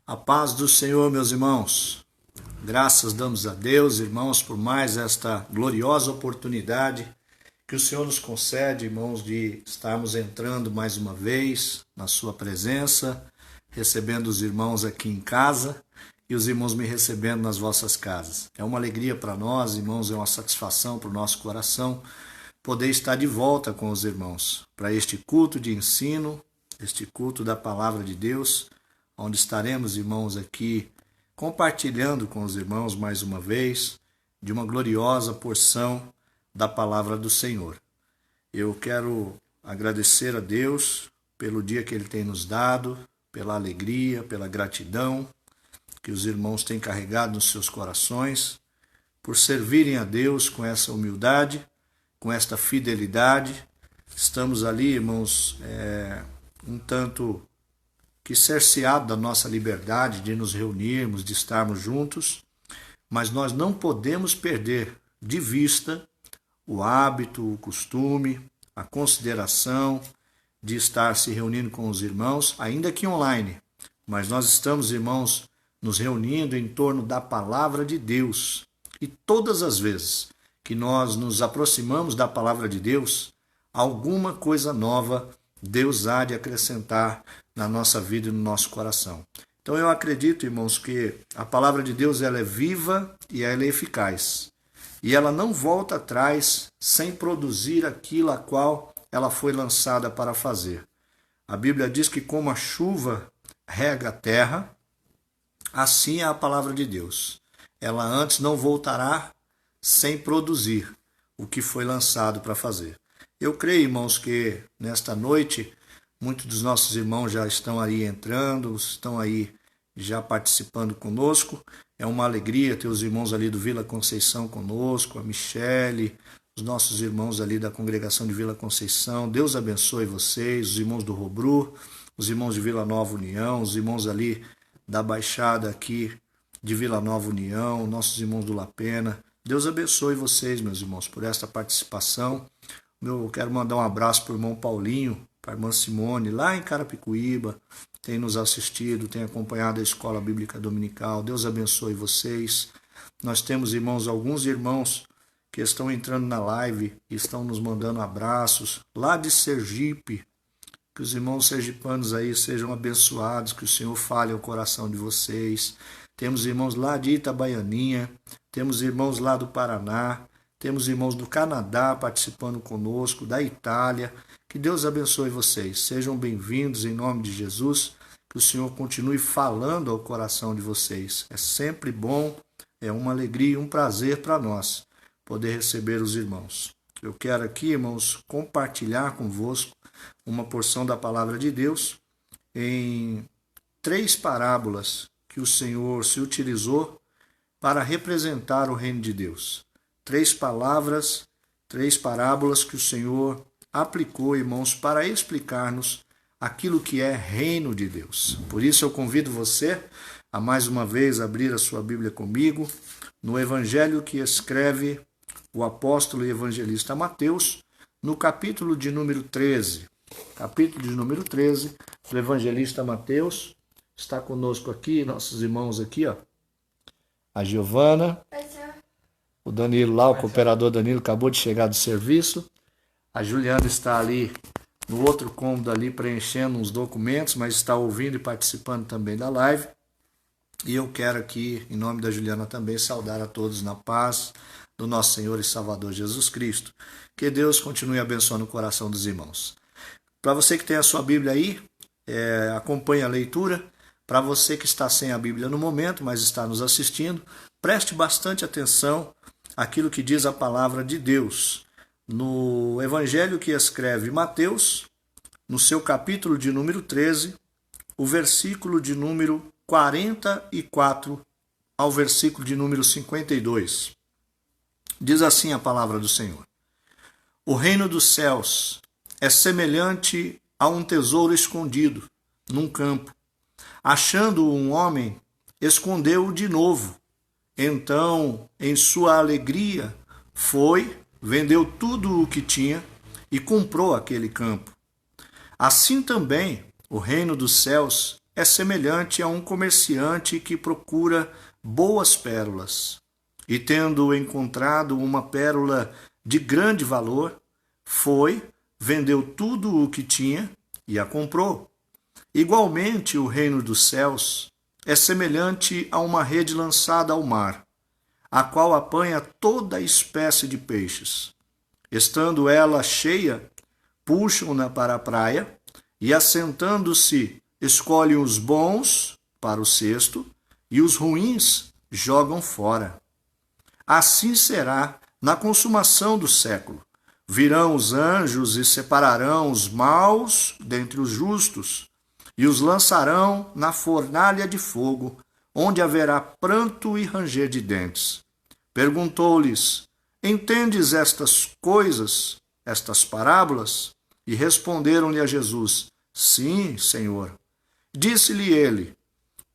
A paz do Senhor, meus irmãos. Graças damos a Deus, irmãos, por mais esta gloriosa oportunidade que o Senhor nos concede, irmãos, de estarmos entrando mais uma vez na sua presença, recebendo os irmãos aqui em casa e os irmãos me recebendo nas vossas casas. É uma alegria para nós, irmãos, é uma satisfação para o nosso coração poder estar de volta com os irmãos para este culto de ensino, este culto da palavra de Deus, onde estaremos, irmãos, aqui compartilhando com os irmãos mais uma vez de uma gloriosa porção da palavra do Senhor. Eu quero agradecer a Deus pelo dia que Ele tem nos dado, pela alegria, pela gratidão que os irmãos têm carregado nos seus corações, por servirem a Deus com essa humildade, com esta fidelidade. Estamos ali, irmãos, um tanto que cerceado da nossa liberdade de nos reunirmos, de estarmos juntos, mas nós não podemos perder de vista o hábito, o costume, a consideração de estar se reunindo com os irmãos, ainda que online. Mas nós estamos, irmãos, nos reunindo em torno da palavra de Deus. E todas as vezes que nós nos aproximamos da palavra de Deus, alguma coisa nova Deus há de acrescentar na nossa vida e no nosso coração. Então eu acredito, irmãos, que a palavra de Deus ela é viva e ela é eficaz. E ela não volta atrás sem produzir aquilo a qual ela foi lançada para fazer. A Bíblia diz que como a chuva rega a terra, assim é a palavra de Deus. Ela antes não voltará sem produzir o que foi lançado para fazer. Eu creio, irmãos, que nesta noite muitos dos nossos irmãos já estão aí entrando, estão aí já participando conosco. É uma alegria ter os irmãos ali do Vila Conceição conosco, a Michele, os nossos irmãos ali da congregação de Vila Conceição. Deus abençoe vocês, os irmãos do Robru, os irmãos de Vila Nova União, os irmãos ali da Baixada aqui de Vila Nova União, nossos irmãos do La Pena. Deus abençoe vocês, meus irmãos, por esta participação. Eu quero mandar um abraço para o irmão Paulinho, para a irmã Simone, lá em Carapicuíba, tem nos assistido, tem acompanhado a Escola Bíblica Dominical. Deus abençoe vocês. Nós temos, irmãos, alguns irmãos que estão entrando na live e estão nos mandando abraços, lá de Sergipe. Que os irmãos sergipanos aí sejam abençoados, que o Senhor fale ao coração de vocês. Temos irmãos lá de Itabaianinha, temos irmãos lá do Paraná, temos irmãos do Canadá participando conosco, da Itália. Que Deus abençoe vocês. Sejam bem-vindos em nome de Jesus. Que o Senhor continue falando ao coração de vocês. É sempre bom, é uma alegria e um prazer para nós poder receber os irmãos. Eu quero aqui, irmãos, compartilhar convosco uma porção da palavra de Deus em 3 parábolas que o Senhor se utilizou para representar o reino de Deus. 3 palavras, 3 parábolas que o Senhor aplicou, irmãos, para explicar-nos aquilo que é reino de Deus. Por isso eu convido você a mais uma vez abrir a sua Bíblia comigo no Evangelho que escreve o apóstolo e evangelista Mateus, no capítulo de número 13. Capítulo de número 13 do evangelista Mateus. Está conosco aqui, nossos irmãos aqui, ó. A Giovana. O Danilo lá, o cooperador Danilo, acabou de chegar do serviço. A Juliana está ali no outro cômodo ali preenchendo uns documentos, mas está ouvindo e participando também da live. E eu quero aqui, em nome da Juliana também, saudar a todos na paz do nosso Senhor e Salvador Jesus Cristo. Que Deus continue abençoando o coração dos irmãos. Para você que tem a sua Bíblia aí, acompanhe a leitura. Para você que está sem a Bíblia no momento, mas está nos assistindo, preste bastante atenção àquilo que diz a palavra de Deus. No Evangelho que escreve Mateus, no seu capítulo de número 13, o versículo de número 44 ao versículo de número 52. Diz assim a palavra do Senhor: O reino dos céus é semelhante a um tesouro escondido num campo. Achando-o um homem, escondeu-o de novo. Então, em sua alegria, foi, vendeu tudo o que tinha e comprou aquele campo. Assim também, o reino dos céus é semelhante a um comerciante que procura boas pérolas. E tendo encontrado uma pérola de grande valor, foi, vendeu tudo o que tinha e a comprou. Igualmente, o reino dos céus é semelhante a uma rede lançada ao mar, a qual apanha toda espécie de peixes. Estando ela cheia, puxam-na para a praia e, assentando-se, escolhem os bons para o cesto e os ruins jogam fora. Assim será na consumação do século. Virão os anjos e separarão os maus dentre os justos e os lançarão na fornalha de fogo, onde haverá pranto e ranger de dentes. Perguntou-lhes: entendes estas coisas, estas parábolas? E responderam-lhe a Jesus: sim, Senhor. Disse-lhe ele: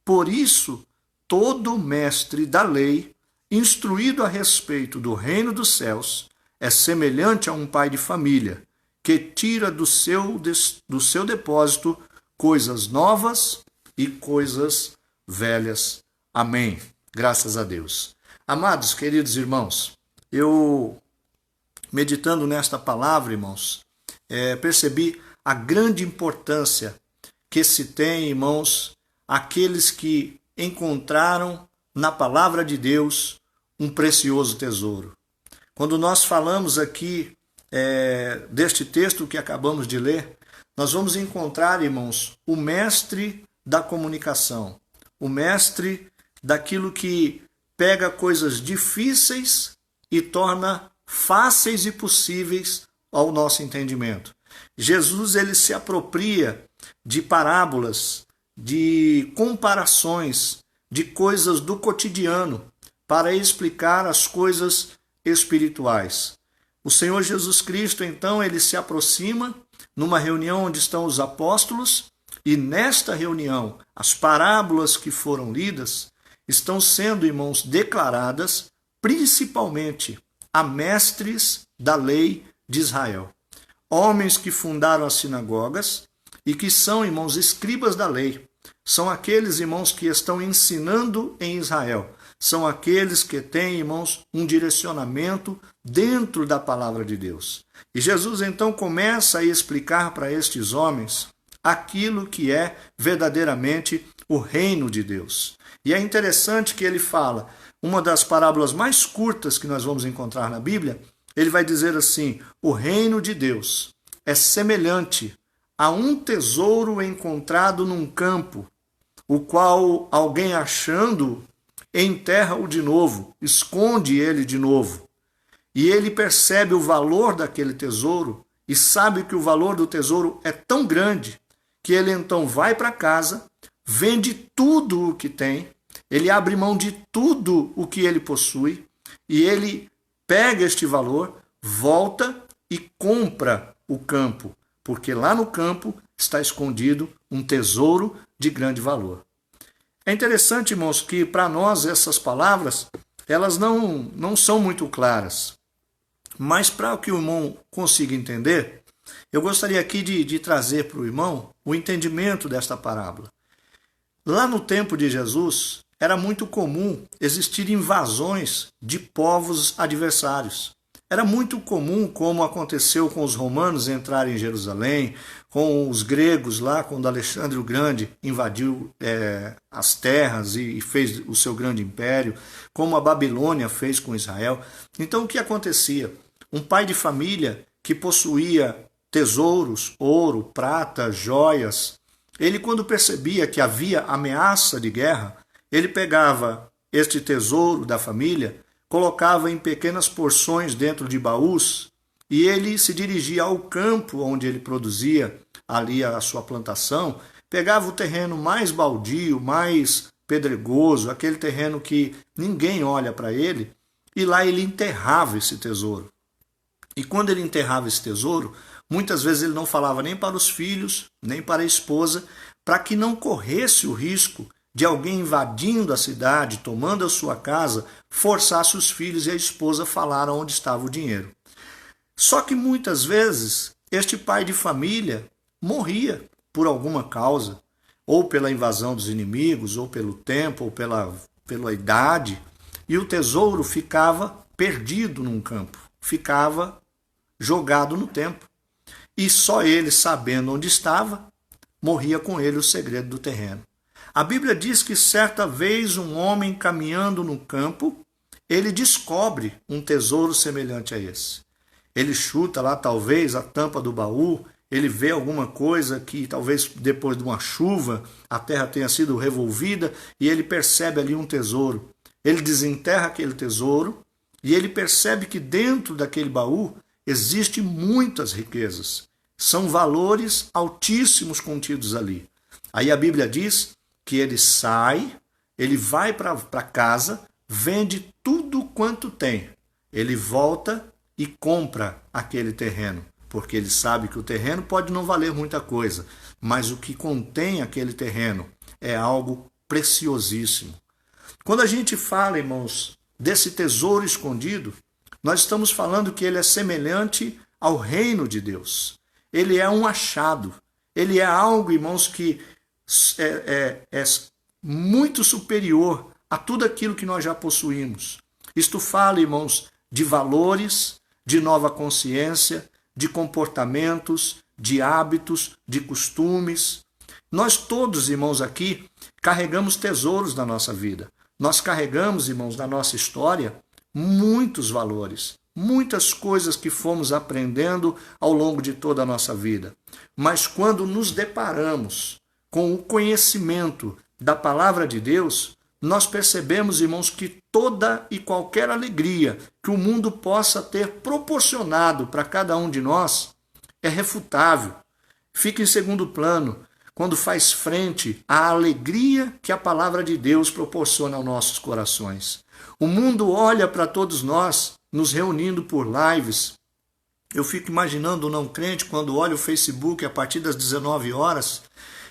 por isso, todo mestre da lei, instruído a respeito do reino dos céus, é semelhante a um pai de família, que tira do seu depósito coisas novas e coisas velhas. Amém. Graças a Deus. Amados, queridos irmãos, eu, meditando nesta palavra, irmãos, percebi a grande importância que se tem, irmãos, aqueles que encontraram na palavra de Deus um precioso tesouro. Quando nós falamos aqui deste texto que acabamos de ler, nós vamos encontrar, irmãos, o mestre da comunicação, o mestre daquilo que pega coisas difíceis e torna fáceis e possíveis ao nosso entendimento. Jesus, ele se apropria de parábolas, de comparações, de coisas do cotidiano para explicar as coisas espirituais. O Senhor Jesus Cristo, então, ele se aproxima numa reunião onde estão os apóstolos e nesta reunião as parábolas que foram lidas estão sendo, irmãos, declaradas principalmente a mestres da lei de Israel. Homens que fundaram as sinagogas e que são, irmãos, escribas da lei. São aqueles, irmãos, que estão ensinando em Israel. São aqueles que têm, irmãos, um direcionamento dentro da palavra de Deus. E Jesus, então, começa a explicar para estes homens aquilo que é verdadeiramente o reino de Deus. E é interessante que ele fala, uma das parábolas mais curtas que nós vamos encontrar na Bíblia, ele vai dizer assim: o reino de Deus é semelhante a um tesouro encontrado num campo, o qual alguém achando enterra-o de novo, esconde ele de novo. E ele percebe o valor daquele tesouro e sabe que o valor do tesouro é tão grande que ele então vai para casa, vende tudo o que tem, ele abre mão de tudo o que ele possui e ele pega este valor, volta e compra o campo, porque lá no campo está escondido um tesouro de grande valor. É interessante, irmãos, que para nós essas palavras, elas não são muito claras. Mas para que o irmão consiga entender, eu gostaria aqui de trazer para o irmão o entendimento desta parábola. Lá no tempo de Jesus, era muito comum existir invasões de povos adversários. Era muito comum, como aconteceu com os romanos entrarem em Jerusalém, com os gregos lá, quando Alexandre o Grande invadiu as terras e fez o seu grande império, como a Babilônia fez com Israel. Então o que acontecia? Um pai de família que possuía tesouros, ouro, prata, joias, ele quando percebia que havia ameaça de guerra, ele pegava este tesouro da família, colocava em pequenas porções dentro de baús e ele se dirigia ao campo onde ele produzia ali a sua plantação, pegava o terreno mais baldio, mais pedregoso, aquele terreno que ninguém olha para ele, e lá ele enterrava esse tesouro. E quando ele enterrava esse tesouro, muitas vezes ele não falava nem para os filhos, nem para a esposa, para que não corresse o risco de alguém invadindo a cidade, tomando a sua casa, forçasse os filhos e a esposa falar onde estava o dinheiro. Só que muitas vezes este pai de família morria por alguma causa. ou pela invasão dos inimigos, ou pelo tempo, ou pela idade, e o tesouro ficava perdido num campo, ficava jogado no tempo. E só ele, sabendo onde estava, morria com ele o segredo do terreno. A Bíblia diz que certa vez um homem caminhando no campo, ele descobre um tesouro semelhante a esse. Ele chuta lá talvez a tampa do baú, ele vê alguma coisa que talvez depois de uma chuva a terra tenha sido revolvida e ele percebe ali um tesouro. Ele desenterra aquele tesouro e ele percebe que dentro daquele baú existem muitas riquezas. São valores altíssimos contidos ali. Aí a Bíblia diz que ele sai, ele vai para casa, vende tudo quanto tem. Ele volta e compra aquele terreno, porque ele sabe que o terreno pode não valer muita coisa, mas o que contém aquele terreno é algo preciosíssimo. Quando a gente fala, irmãos, desse tesouro escondido, nós estamos falando que ele é semelhante ao reino de Deus. Ele é um achado. Ele é algo, irmãos, que é muito superior a tudo aquilo que nós já possuímos. Isto fala, irmãos, de valores, de nova consciência, de comportamentos, de hábitos, de costumes. Nós todos, irmãos, aqui carregamos tesouros na nossa vida. Nós carregamos, irmãos, na nossa história, muitos valores, muitas coisas que fomos aprendendo ao longo de toda a nossa vida. Mas quando nos deparamos com o conhecimento da palavra de Deus, nós percebemos, irmãos, que toda e qualquer alegria que o mundo possa ter proporcionado para cada um de nós é refutável. Fica em segundo plano quando faz frente à alegria que a palavra de Deus proporciona aos nossos corações. O mundo olha para todos nós, nos reunindo por lives. Eu fico imaginando o não crente, quando olha o Facebook a partir das 19 horas,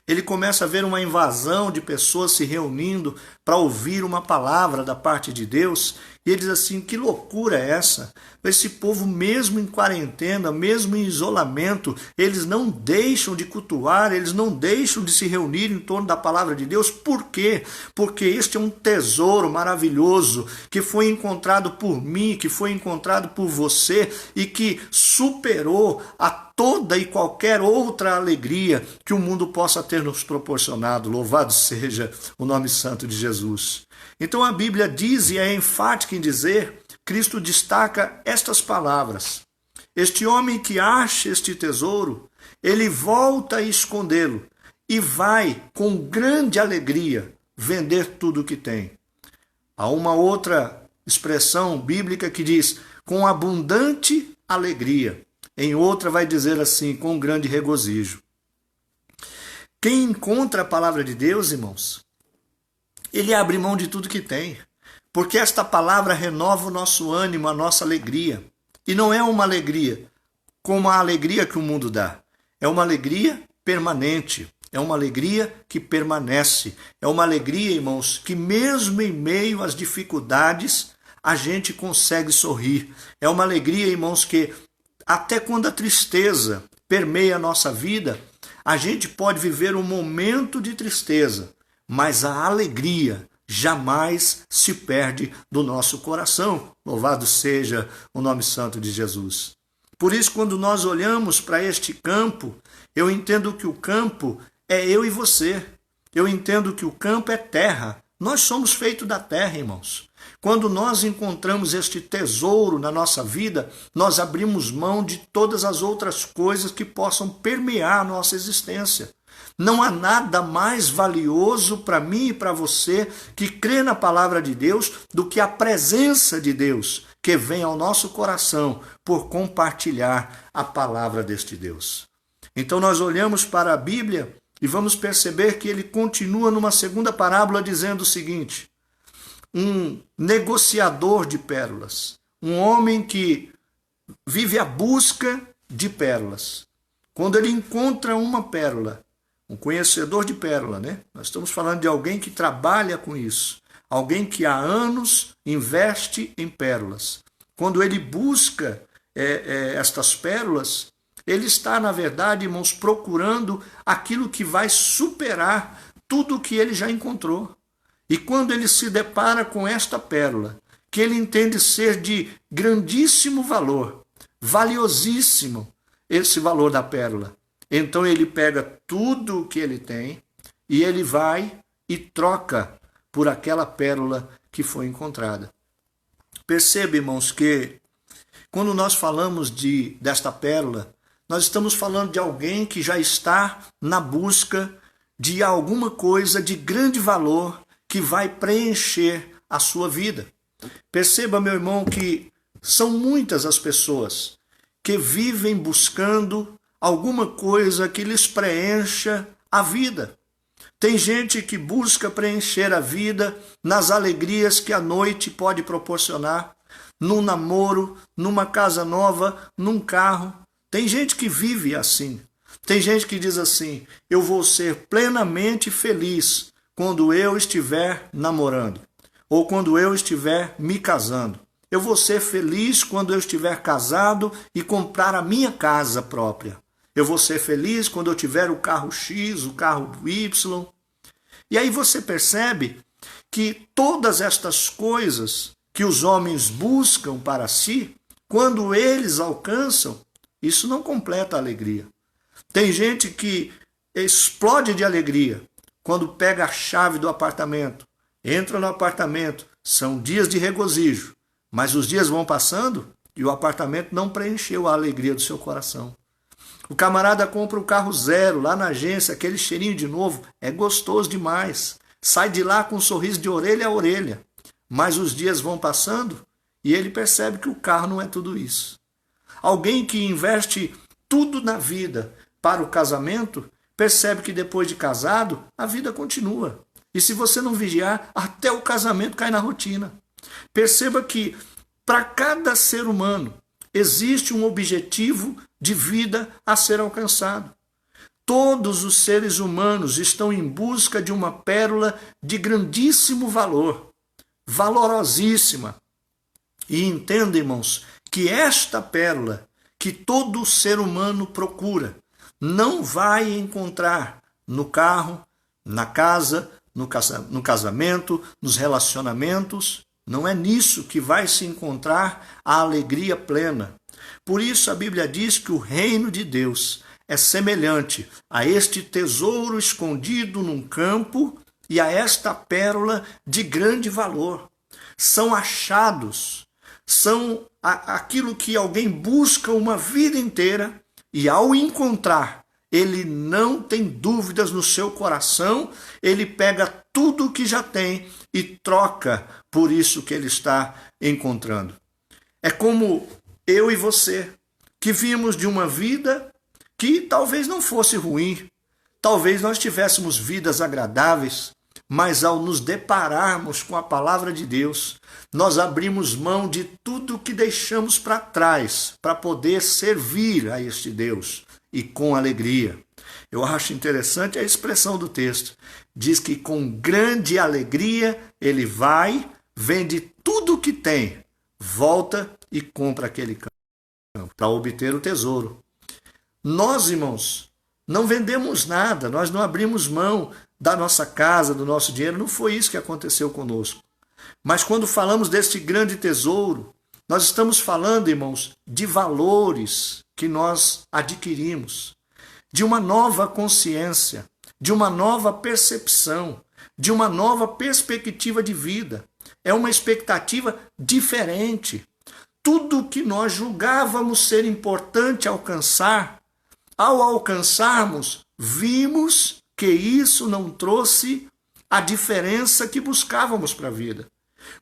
ele começa a ver uma invasão de pessoas se reunindo para ouvir uma palavra da parte de Deus. E ele diz assim, que loucura é essa? Esse povo, mesmo em quarentena, mesmo em isolamento, eles não deixam de cultuar, eles não deixam de se reunir em torno da palavra de Deus. Por quê? Porque este é um tesouro maravilhoso que foi encontrado por mim, que foi encontrado por você e que superou a toda e qualquer outra alegria que o mundo possa ter nos proporcionado. Louvado seja o nome santo de Jesus. Então a Bíblia diz, e é enfática em dizer, Cristo destaca estas palavras. Este homem que acha este tesouro, ele volta a escondê-lo e vai com grande alegria vender tudo o que tem. Há uma outra expressão bíblica que diz, com abundante alegria. Em outra vai dizer assim, com grande regozijo. Quem encontra a palavra de Deus, irmãos, ele abre mão de tudo que tem, porque esta palavra renova o nosso ânimo, a nossa alegria. E não é uma alegria como a alegria que o mundo dá. É uma alegria permanente, é uma alegria que permanece. É uma alegria, irmãos, que mesmo em meio às dificuldades, a gente consegue sorrir. É uma alegria, irmãos, que até quando a tristeza permeia a nossa vida, a gente pode viver um momento de tristeza, mas a alegria jamais se perde do nosso coração. Louvado seja o nome santo de Jesus. Por isso, quando nós olhamos para este campo, eu entendo que o campo é eu e você. Eu entendo que o campo é terra. Nós somos feitos da terra, irmãos. Quando nós encontramos este tesouro na nossa vida, nós abrimos mão de todas as outras coisas que possam permear a nossa existência. Não há nada mais valioso para mim e para você que crê na palavra de Deus do que a presença de Deus que vem ao nosso coração por compartilhar a palavra deste Deus. Então nós olhamos para a Bíblia e vamos perceber que ele continua numa segunda parábola dizendo o seguinte: um negociador de pérolas, um homem que vive à busca de pérolas. Quando ele encontra uma pérola, um conhecedor de pérola, né? Nós estamos falando de alguém que trabalha com isso, alguém que há anos investe em pérolas. Quando ele busca estas pérolas, Ele está, na verdade, irmãos, procurando aquilo que vai superar tudo o que ele já encontrou. E quando ele se depara com esta pérola, que ele entende ser de grandíssimo valor, valiosíssimo esse valor da pérola, então ele pega tudo o que ele tem e ele vai e troca por aquela pérola que foi encontrada. Perceba, irmãos, que quando nós falamos desta pérola, nós estamos falando de alguém que já está na busca de alguma coisa de grande valor que vai preencher a sua vida. Perceba, meu irmão, que são muitas as pessoas que vivem buscando alguma coisa que lhes preencha a vida. Tem gente que busca preencher a vida nas alegrias que a noite pode proporcionar, num namoro, numa casa nova, num carro. Tem gente que vive assim. Tem gente que diz assim: eu vou ser plenamente feliz quando eu estiver namorando, ou quando eu estiver me casando. Eu vou ser feliz quando eu estiver casado e comprar a minha casa própria. Eu vou ser feliz quando eu tiver o carro X, o carro Y. E aí você percebe que todas estas coisas que os homens buscam para si, quando eles alcançam, isso não completa a alegria. Tem gente que explode de alegria quando pega a chave do apartamento, entra no apartamento, são dias de regozijo, mas os dias vão passando e o apartamento não preencheu a alegria do seu coração. O camarada compra um carro zero lá na agência, aquele cheirinho de novo, é gostoso demais. Sai de lá com um sorriso de orelha a orelha. Mas os dias vão passando e ele percebe que o carro não é tudo isso. Alguém que investe tudo na vida para o casamento, percebe que depois de casado, a vida continua. E se você não vigiar, até o casamento cai na rotina. Perceba que para cada ser humano existe um objetivo de vida a ser alcançado. Todos os seres humanos estão em busca de uma pérola de grandíssimo valor, valorosíssima. E entenda, irmãos, que esta pérola que todo ser humano procura não vai encontrar no carro, na casa, no casamento, nos relacionamentos. Não é nisso que vai se encontrar a alegria plena. Por isso a Bíblia diz que o reino de Deus é semelhante a este tesouro escondido num campo e a esta pérola de grande valor. São achados, são aquilo que alguém busca uma vida inteira e ao encontrar, ele não tem dúvidas no seu coração, ele pega tudo o que já tem e troca por isso que ele está encontrando. É como eu e você, que vimos de uma vida que talvez não fosse ruim, talvez nós tivéssemos vidas agradáveis, mas ao nos depararmos com a palavra de Deus, nós abrimos mão de tudo que deixamos para trás para poder servir a este Deus e com alegria. Eu acho interessante a expressão do texto. Diz que com grande alegria ele vai, vende tudo o que tem, volta e compra aquele campo para obter o tesouro. Nós, irmãos, não vendemos nada, nós não abrimos mão da nossa casa, do nosso dinheiro, não foi isso que aconteceu conosco. Mas quando falamos deste grande tesouro, nós estamos falando, irmãos, de valores que nós adquirimos, de uma nova consciência, de uma nova percepção, de uma nova perspectiva de vida. É uma expectativa diferente. Tudo que nós julgávamos ser importante alcançar, ao alcançarmos, vimos que isso não trouxe a diferença que buscávamos para a vida.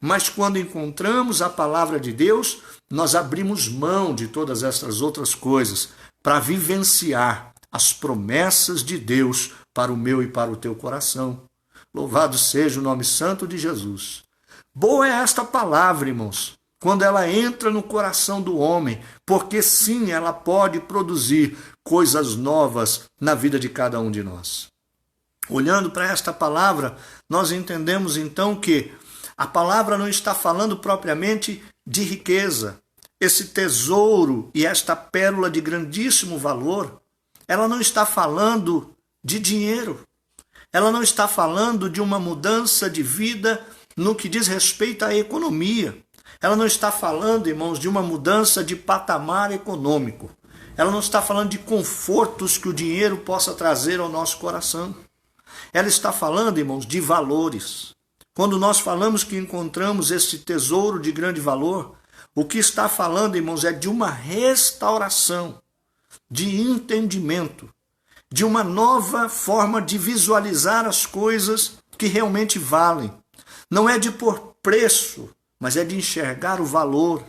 Mas quando encontramos a palavra de Deus, nós abrimos mão de todas essas outras coisas para vivenciar as promessas de Deus para o meu e para o teu coração. Louvado seja o nome santo de Jesus. Boa é esta palavra, irmãos, quando ela entra no coração do homem, porque sim, ela pode produzir coisas novas na vida de cada um de nós. Olhando para esta palavra, nós entendemos então que a palavra não está falando propriamente de riqueza, esse tesouro e esta pérola de grandíssimo valor, ela não está falando de dinheiro. Ela não está falando de uma mudança de vida no que diz respeito à economia. Ela não está falando, irmãos, de uma mudança de patamar econômico. Ela não está falando de confortos que o dinheiro possa trazer ao nosso coração. Ela está falando, irmãos, de valores. Quando nós falamos que encontramos esse tesouro de grande valor, o que está falando, irmãos, é de uma restauração, de entendimento, de uma nova forma de visualizar as coisas que realmente valem. Não é de pôr preço, mas é de enxergar o valor.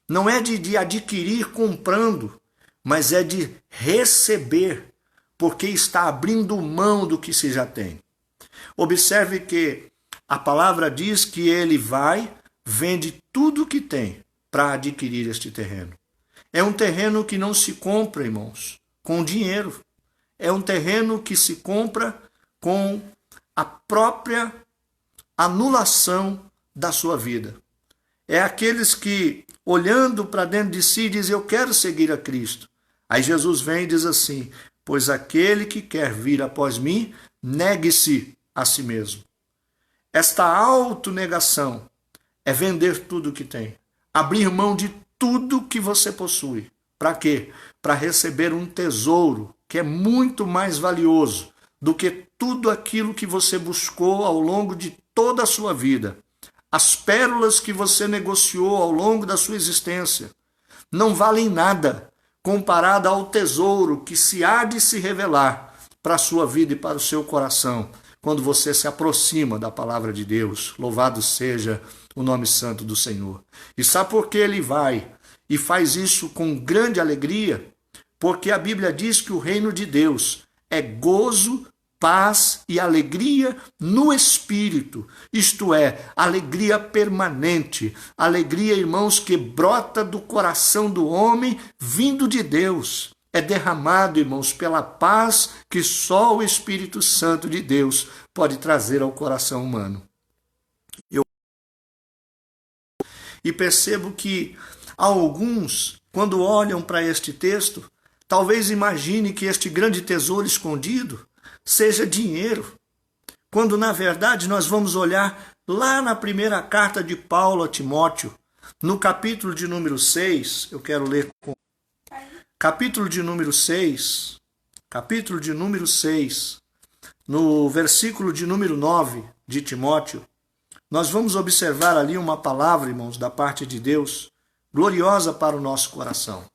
Não é de adquirir comprando, mas é de receber, porque está abrindo mão do que se já tem. Observe que a palavra diz que ele vai, vende tudo o que tem para adquirir este terreno. É um terreno que não se compra, irmãos, com dinheiro. É um terreno que se compra com a própria anulação da sua vida. É aqueles que, olhando para dentro de si, dizem, eu quero seguir a Cristo. Aí Jesus vem e diz assim, pois aquele que quer vir após mim, negue-se a si mesmo. Esta autonegação é vender tudo o que tem. Abrir mão de tudo que você possui. Para quê? Para receber um tesouro que é muito mais valioso do que tudo aquilo que você buscou ao longo de toda a sua vida. As pérolas que você negociou ao longo da sua existência não valem nada comparada ao tesouro que se há de se revelar para a sua vida e para o seu coração quando você se aproxima da palavra de Deus. Louvado seja o nome santo do Senhor. E sabe por que ele vai e faz isso com grande alegria? Porque a Bíblia diz que o reino de Deus é gozo, paz e alegria no Espírito, isto é, alegria permanente, alegria, irmãos, que brota do coração do homem, vindo de Deus. É derramado, irmãos, pela paz que só o Espírito Santo de Deus pode trazer ao coração humano. E percebo que alguns, quando olham para este texto, talvez imagine que este grande tesouro escondido seja dinheiro, quando na verdade nós vamos olhar lá na primeira carta de Paulo a Timóteo, no capítulo de número 6, eu quero ler com capítulo de número 6, no versículo de número 9 de Timóteo, nós vamos observar ali uma palavra, irmãos, da parte de Deus, gloriosa para o nosso coração.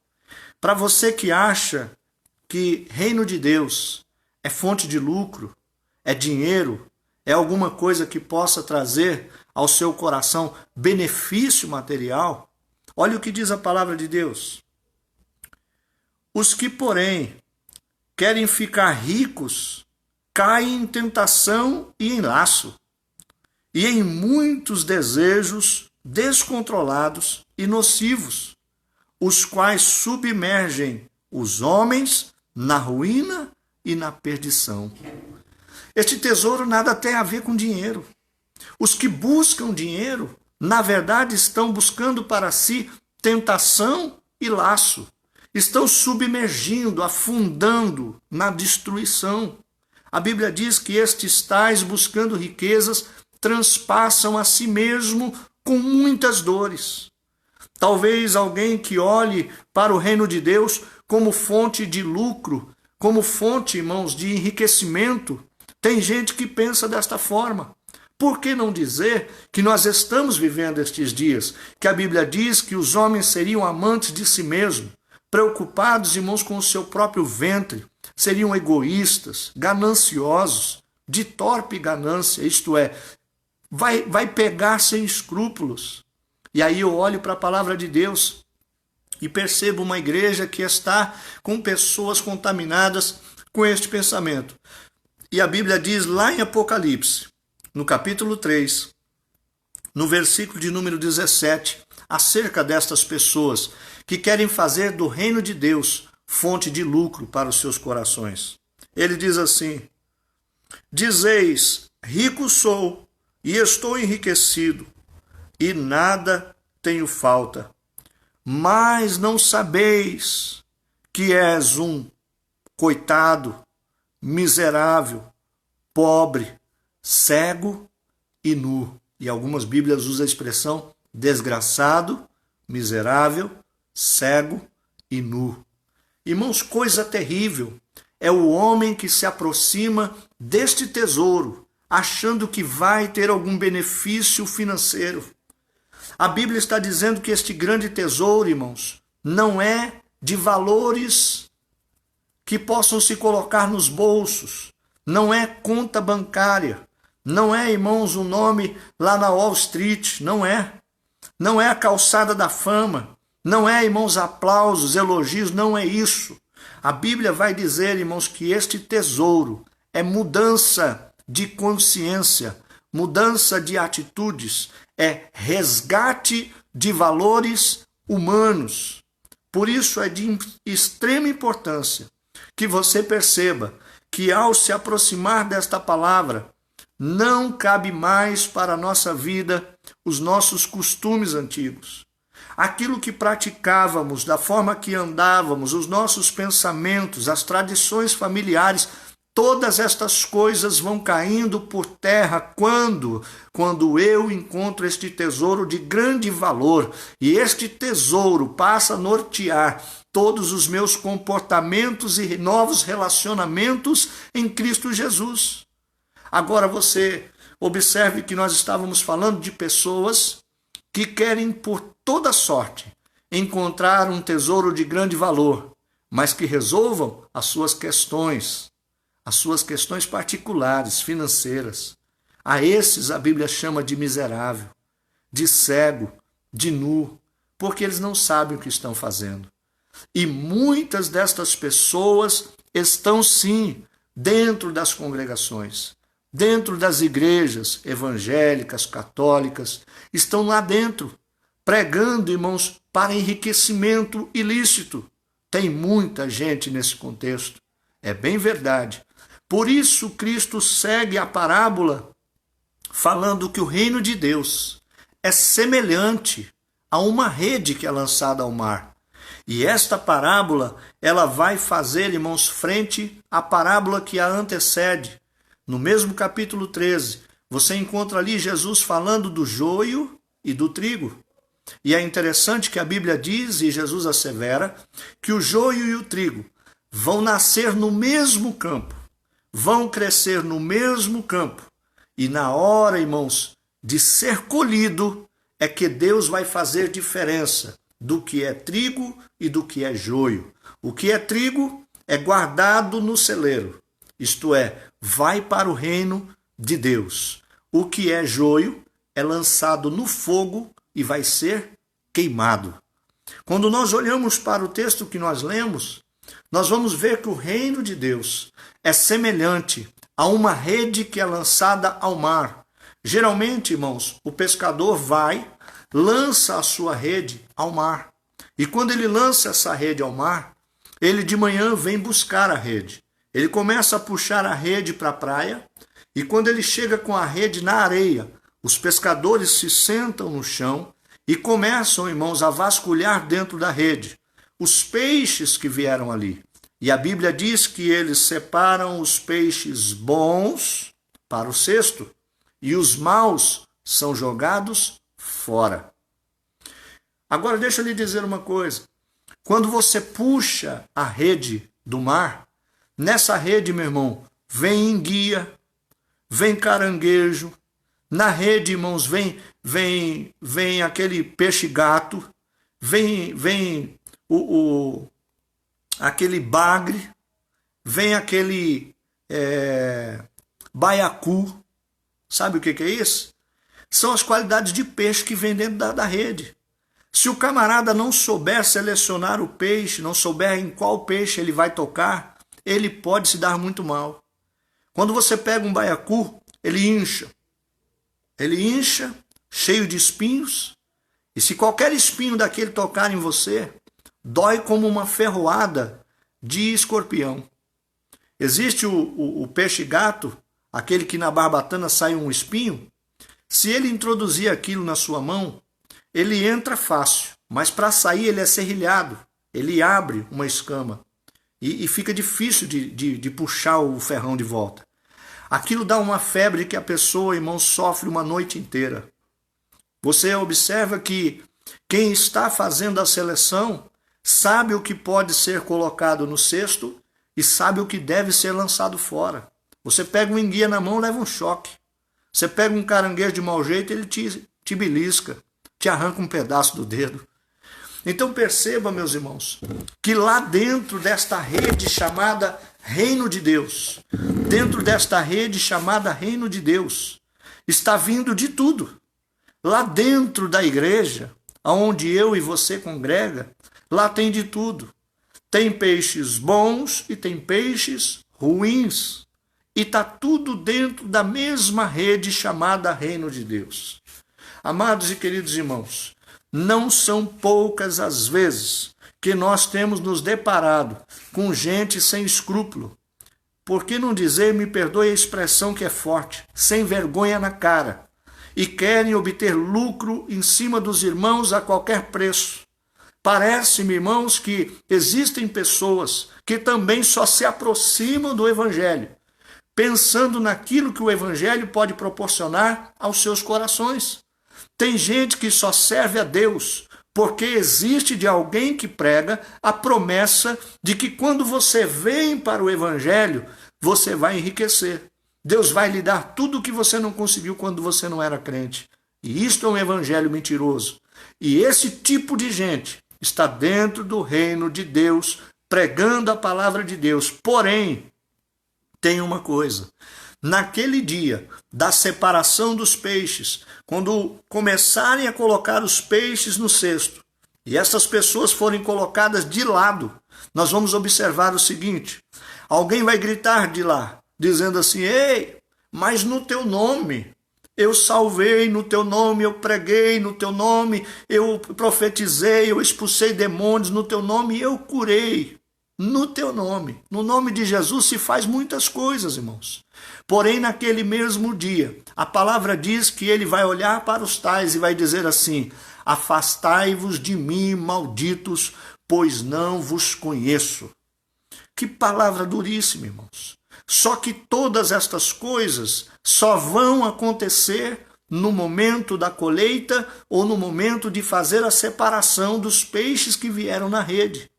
Para você que acha que reino de Deus é fonte de lucro, é dinheiro, é alguma coisa que possa trazer ao seu coração benefício material, olha o que diz a palavra de Deus. Os que, porém, querem ficar ricos, caem em tentação e em laço, e em muitos desejos descontrolados e nocivos, os quais submergem os homens na ruína e na perdição. Este tesouro nada tem a ver com dinheiro. Os que buscam dinheiro, na verdade, estão buscando para si tentação e laço. Estão submergindo, afundando na destruição. A Bíblia diz que estes tais, buscando riquezas, transpassam a si mesmo com muitas dores. Talvez alguém que olhe para o reino de Deus como fonte de lucro, como fonte, irmãos, de enriquecimento. Tem gente que pensa desta forma. Por que não dizer que nós estamos vivendo estes dias? Que a Bíblia diz que os homens seriam amantes de si mesmos, preocupados, irmãos, com o seu próprio ventre, seriam egoístas, gananciosos, de torpe ganância, isto é, vai pegar sem escrúpulos. E aí eu olho para a palavra de Deus e percebo uma igreja que está com pessoas contaminadas com este pensamento. E a Bíblia diz lá em Apocalipse, no capítulo 3, no versículo de número 17, acerca destas pessoas que querem fazer do reino de Deus fonte de lucro para os seus corações. Ele diz assim: dizeis, rico sou e estou enriquecido, e nada tenho falta, Mas não sabeis que és um coitado, miserável, pobre, cego e nu. E algumas Bíblias usam a expressão desgraçado, miserável, cego e nu. Irmãos, coisa terrível é o homem que se aproxima deste tesouro, achando que vai ter algum benefício financeiro. A Bíblia está dizendo que este grande tesouro, irmãos, não é de valores que possam se colocar nos bolsos, não é conta bancária, não é, irmãos, um nome lá na Wall Street, não é. Não é a calçada da fama, não é, irmãos, aplausos, elogios, não é isso. A Bíblia vai dizer, irmãos, que este tesouro é mudança de consciência, mudança de atitudes, é resgate de valores humanos. Por isso é de extrema importância que você perceba que ao se aproximar desta palavra, não cabe mais para a nossa vida os nossos costumes antigos. Aquilo que praticávamos, da forma que andávamos, os nossos pensamentos, as tradições familiares, todas estas coisas vão caindo por terra quando eu encontro este tesouro de grande valor. E este tesouro passa a nortear todos os meus comportamentos e novos relacionamentos em Cristo Jesus. Agora você observe que nós estávamos falando de pessoas que querem por toda sorte encontrar um tesouro de grande valor, mas que resolvam as suas questões particulares, financeiras. A esses a Bíblia chama de miserável, de cego, de nu, porque eles não sabem o que estão fazendo. E muitas destas pessoas estão sim dentro das congregações, dentro das igrejas evangélicas, católicas, estão lá dentro, pregando, irmãos, para enriquecimento ilícito. Tem muita gente nesse contexto, é bem verdade. Por isso Cristo segue a parábola falando que o reino de Deus é semelhante a uma rede que é lançada ao mar. E esta parábola, ela vai fazer, irmãos, frente à parábola que a antecede. No mesmo capítulo 13, você encontra ali Jesus falando do joio e do trigo. E é interessante que a Bíblia diz, e Jesus assevera, que o joio e o trigo vão nascer no mesmo campo, vão crescer no mesmo campo. E na hora, irmãos, de ser colhido, é que Deus vai fazer diferença do que é trigo e do que é joio. O que é trigo é guardado no celeiro, isto é, vai para o reino de Deus. O que é joio é lançado no fogo e vai ser queimado. Quando nós olhamos para o texto que nós lemos, nós vamos ver que o reino de Deus é semelhante a uma rede que é lançada ao mar. Geralmente, irmãos, o pescador lança a sua rede ao mar. E quando ele lança essa rede ao mar, ele de manhã vem buscar a rede. Ele começa a puxar a rede para a praia, e quando ele chega com a rede na areia, os pescadores se sentam no chão e começam, irmãos, a vasculhar dentro da rede os peixes que vieram ali. E a Bíblia diz que eles separam os peixes bons para o cesto e os maus são jogados fora. Agora deixa eu lhe dizer uma coisa. Quando você puxa a rede do mar, nessa rede, meu irmão, vem enguia, vem caranguejo, na rede, irmãos, vem aquele peixe-gato, vem aquele bagre, vem aquele baiacu. Sabe o que é isso? São as qualidades de peixe que vem dentro da rede. Se o camarada não souber selecionar o peixe, não souber em qual peixe ele vai tocar, ele pode se dar muito mal. Quando você pega um baiacu, ele incha, cheio de espinhos, e se qualquer espinho daquele tocar em você, dói como uma ferroada de escorpião. Existe o peixe-gato, aquele que na barbatana sai um espinho. Se ele introduzir aquilo na sua mão, ele entra fácil. mas para sair ele é serrilhado, ele abre uma escama e fica difícil de puxar o ferrão de volta. Aquilo dá uma febre que a pessoa, irmão, sofre uma noite inteira. Você observa que quem está fazendo a seleção sabe o que pode ser colocado no cesto e sabe o que deve ser lançado fora. Você pega um enguia na mão, leva um choque. Você pega um caranguejo de mau jeito, ele te belisca, te arranca um pedaço do dedo. Então perceba, meus irmãos, que lá dentro desta rede chamada Reino de Deus, dentro desta rede chamada Reino de Deus, está vindo de tudo. Lá dentro da igreja, onde eu e você congrega, lá tem de tudo. Tem peixes bons e tem peixes ruins. E está tudo dentro da mesma rede chamada Reino de Deus. Amados e queridos irmãos, não são poucas as vezes que nós temos nos deparado com gente sem escrúpulo. Por que não dizer, me perdoe a expressão que é forte, sem vergonha na cara, e querem obter lucro em cima dos irmãos a qualquer preço. Parece-me, irmãos, que existem pessoas que também só se aproximam do Evangelho, pensando naquilo que o Evangelho pode proporcionar aos seus corações. Tem gente que só serve a Deus porque existe de alguém que prega a promessa de que quando você vem para o Evangelho, você vai enriquecer. Deus vai lhe dar tudo o que você não conseguiu quando você não era crente. E isto é um evangelho mentiroso. E esse tipo de gente está dentro do reino de Deus, pregando a palavra de Deus. Porém, tem uma coisa. Naquele dia da separação dos peixes, quando começarem a colocar os peixes no cesto, e essas pessoas forem colocadas de lado, nós vamos observar o seguinte: alguém vai gritar de lá, dizendo assim: ei, mas no teu nome eu salvei, no teu nome eu preguei, no teu nome eu profetizei, eu expulsei demônios, no teu nome eu curei. No teu nome. No nome de Jesus se faz muitas coisas, irmãos. Porém, naquele mesmo dia, a palavra diz que ele vai olhar para os tais e vai dizer assim: afastai-vos de mim, malditos, pois não vos conheço. Que palavra duríssima, irmãos. Só que todas estas coisas só vão acontecer no momento da colheita ou no momento de fazer a separação dos peixes que vieram na rede.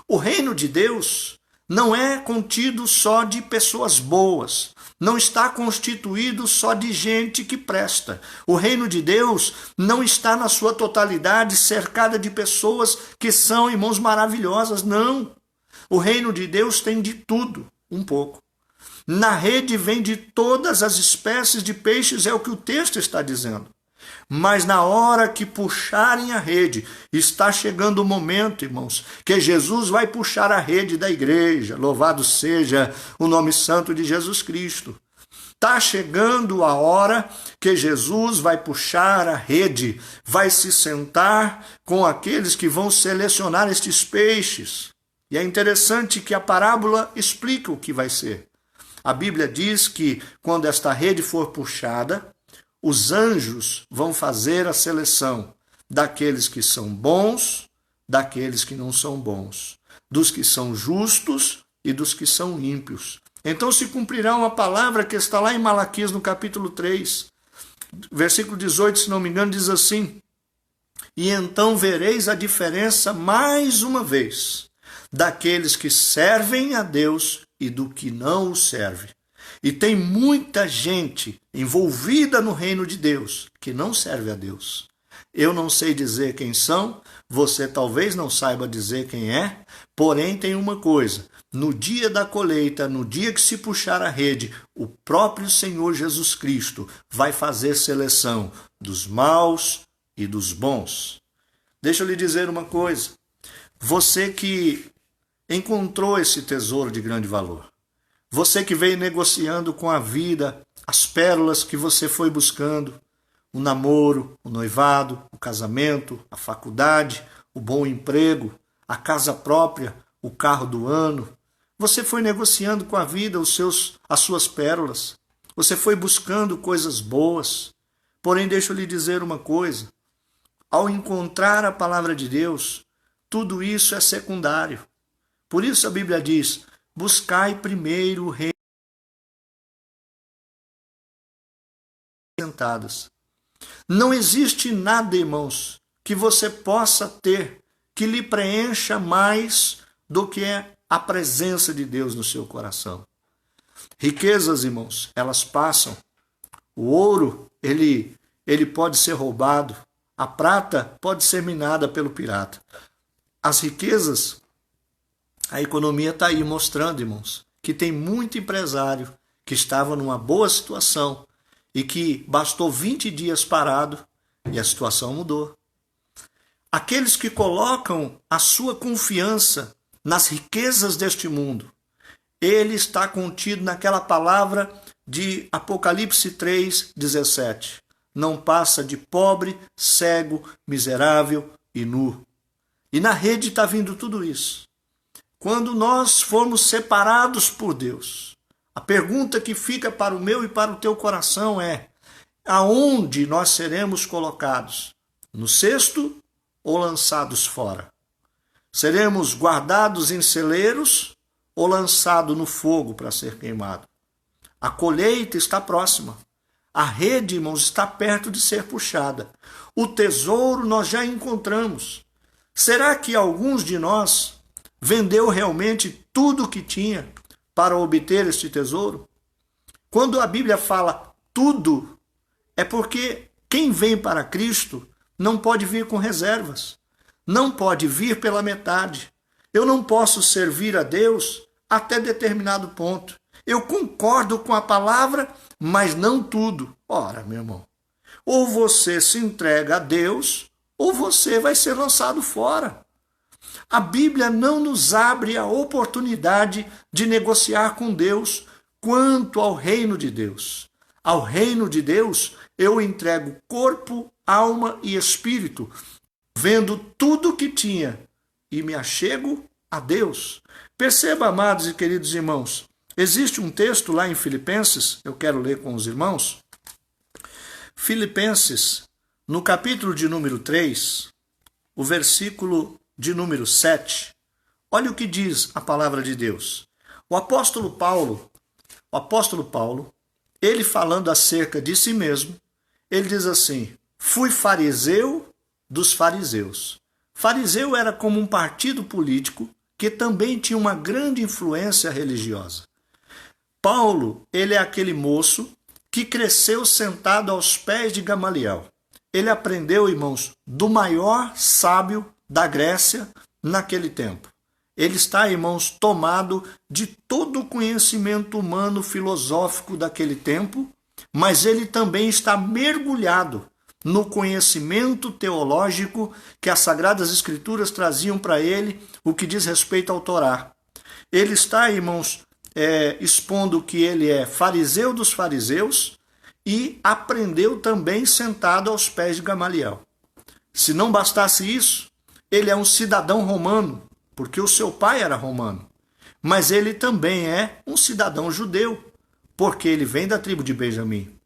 O reino de Deus não é contido só de pessoas boas, não está constituído só de gente que presta. O reino de Deus não está na sua totalidade cercada de pessoas que são, irmãos, maravilhosas, não. O reino de Deus tem de tudo, um pouco. Na rede vem de todas as espécies de peixes, é o que o texto está dizendo. Mas na hora que puxarem a rede, está chegando o momento, irmãos, que Jesus vai puxar a rede da igreja. Louvado seja o nome santo de Jesus Cristo. Está chegando a hora que Jesus vai puxar a rede, vai se sentar com aqueles que vão selecionar estes peixes. E é interessante que a parábola explica o que vai ser. A Bíblia diz que quando esta rede for puxada, os anjos vão fazer a seleção daqueles que são bons, daqueles que não são bons, dos que são justos e dos que são ímpios. Então se cumprirá uma palavra que está lá em Malaquias, no capítulo 3, versículo 18, se não me engano, diz assim: e então vereis a diferença mais uma vez daqueles que servem a Deus e do que não o serve. E tem muita gente envolvida no reino de Deus que não serve a Deus. Eu não sei dizer quem são, você talvez não saiba dizer quem é, porém tem uma coisa: no dia da colheita, no dia que se puxar a rede, o próprio Senhor Jesus Cristo vai fazer seleção dos maus e dos bons. Deixa eu lhe dizer uma coisa: você que encontrou esse tesouro de grande valor, você que veio negociando com a vida as pérolas que você foi buscando, o namoro, o noivado, o casamento, a faculdade, o bom emprego, a casa própria, o carro do ano. Você foi negociando com a vida as suas pérolas. Você foi buscando coisas boas. Porém, deixa eu lhe dizer uma coisa: ao encontrar a palavra de Deus, tudo isso é secundário. Por isso a Bíblia diz: buscai primeiro o reino. Sentadas. Não existe nada, irmãos, que você possa ter que lhe preencha mais do que a presença de Deus no seu coração. Riquezas, irmãos, elas passam. O ouro, ele pode ser roubado. A prata pode ser minada pelo pirata. As riquezas, a economia está aí mostrando, irmãos, que tem muito empresário que estava numa boa situação e que bastou 20 dias parado e a situação mudou. Aqueles que colocam a sua confiança nas riquezas deste mundo, ele está contido naquela palavra de Apocalipse 3:17. Não passa de pobre, cego, miserável e nu. E na rede está vindo tudo isso. Quando nós formos separados por Deus, a pergunta que fica para o meu e para o teu coração é: aonde nós seremos colocados? No cesto ou lançados fora? Seremos guardados em celeiros ou lançados no fogo para ser queimado? A colheita está próxima. A rede, irmãos, está perto de ser puxada. O tesouro nós já encontramos. Será que alguns de nós vendeu realmente tudo o que tinha para obter este tesouro? Quando a Bíblia fala tudo, é porque quem vem para Cristo não pode vir com reservas. Não pode vir pela metade. Eu não posso servir a Deus até determinado ponto. Eu concordo com a palavra, mas não tudo. Ora, meu irmão, ou você se entrega a Deus, ou você vai ser lançado fora. A Bíblia não nos abre a oportunidade de negociar com Deus quanto ao reino de Deus. Ao reino de Deus, eu entrego corpo, alma e espírito, vendo tudo o que tinha, e me achego a Deus. Perceba, amados e queridos irmãos, existe um texto lá em Filipenses, eu quero ler com os irmãos. Filipenses, no capítulo de número 3, o versículo de número 7, olha o que diz a palavra de Deus. O apóstolo Paulo, ele falando acerca de si mesmo, ele diz assim: fui fariseu dos fariseus. Fariseu era como um partido político que também tinha uma grande influência religiosa. Paulo, ele é aquele moço que cresceu sentado aos pés de Gamaliel. Ele aprendeu, irmãos, do maior sábio da Grécia naquele tempo. Ele está, irmãos, tomado de todo o conhecimento humano filosófico daquele tempo, mas ele também está mergulhado no conhecimento teológico que as Sagradas Escrituras traziam para ele, o que diz respeito ao Torá. Ele está, irmãos, expondo que ele é fariseu dos fariseus e aprendeu também sentado aos pés de Gamaliel. Se não bastasse isso, ele é um cidadão romano, porque o seu pai era romano. Mas ele também é um cidadão judeu, porque ele vem da tribo de Benjamim.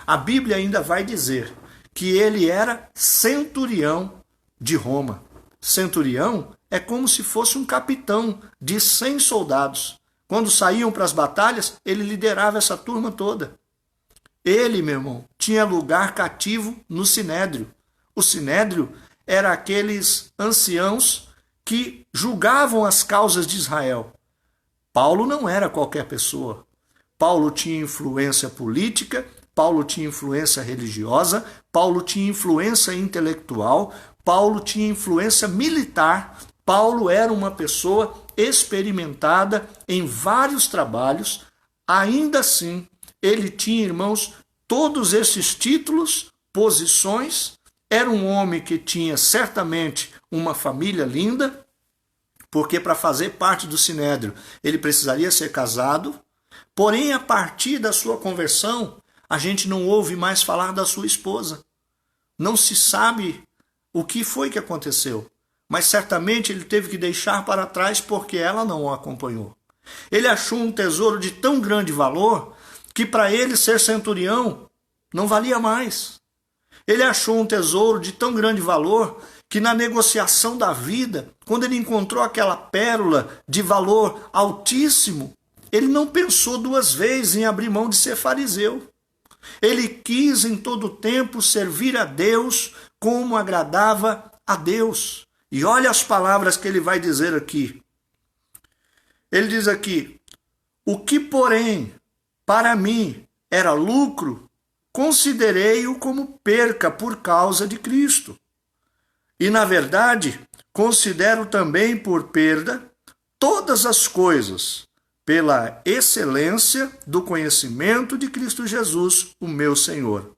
A Bíblia ainda vai dizer que ele era centurião de Roma. Centurião é como se fosse um capitão de 100 soldados. Quando saíam para as batalhas, ele liderava essa turma toda. Ele, meu irmão, tinha lugar cativo no Sinédrio. O Sinédrio era aqueles anciãos que julgavam as causas de Israel. Paulo não era qualquer pessoa. Paulo tinha influência política, Paulo tinha influência religiosa, Paulo tinha influência intelectual, Paulo tinha influência militar. Paulo era uma pessoa experimentada em vários trabalhos. Ainda assim, ele tinha, irmãos, todos esses títulos, posições. Era um homem que tinha certamente uma família linda, porque para fazer parte do Sinédrio ele precisaria ser casado. Porém, a partir da sua conversão, a gente não ouve mais falar da sua esposa. Não se sabe o que foi que aconteceu, mas certamente ele teve que deixar para trás porque ela não o acompanhou. Ele achou um tesouro de tão grande valor que para ele ser centurião não valia mais. Ele achou um tesouro de tão grande valor que na negociação da vida, quando ele encontrou aquela pérola de valor altíssimo, ele não pensou duas vezes em abrir mão de ser fariseu. Ele quis em todo tempo servir a Deus como agradava a Deus. E olha as palavras que ele vai dizer aqui. Ele diz aqui: o que, porém, para mim era lucro, considerei-o como perca por causa de Cristo. E, na verdade, considero também por perda todas as coisas, pela excelência do conhecimento de Cristo Jesus, o meu Senhor,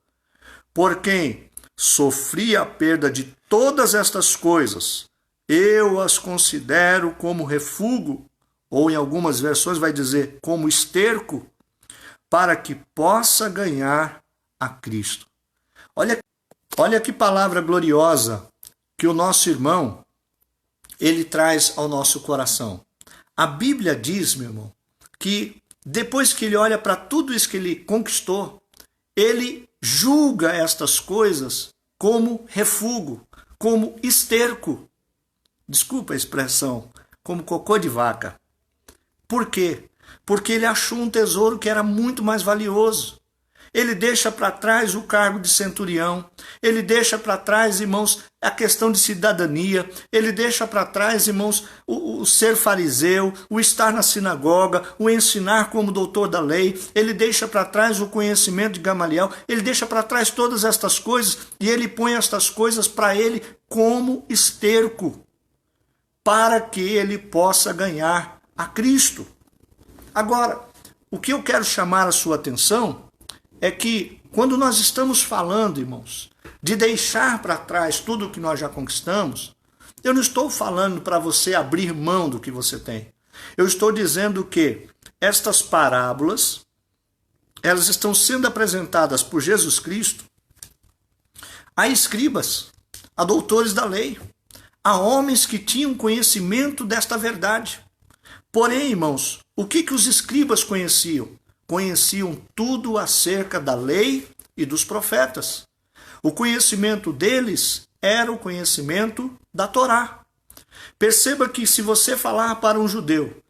por quem sofri a perda de todas estas coisas, eu as considero como refúgio, ou em algumas versões vai dizer como esterco, para que possa ganhar a Cristo. Olha que palavra gloriosa que o nosso irmão, ele traz ao nosso coração. A Bíblia diz, meu irmão, que depois que ele olha para tudo isso que ele conquistou, ele julga estas coisas como refúgio, como esterco. Desculpa a expressão, como cocô de vaca. Por quê? Porque ele achou um tesouro que era muito mais valioso. Ele deixa para trás o cargo de centurião, ele deixa para trás, irmãos, a questão de cidadania, ele deixa para trás, irmãos, o ser fariseu, o estar na sinagoga, o ensinar como doutor da lei, ele deixa para trás o conhecimento de Gamaliel, ele deixa para trás todas estas coisas e ele põe estas coisas para ele como esterco, para que ele possa ganhar a Cristo. Agora, o que eu quero chamar a sua atenção é que quando nós estamos falando, irmãos, de deixar para trás tudo o que nós já conquistamos, eu não estou falando para você abrir mão do que você tem. Eu estou dizendo que estas parábolas, elas estão sendo apresentadas por Jesus Cristo a escribas, a doutores da lei, a homens que tinham conhecimento desta verdade. Porém, irmãos, o que os escribas conheciam? Conheciam tudo acerca da lei e dos profetas. O conhecimento deles era o conhecimento da Torá. Perceba que se você falar para um judeu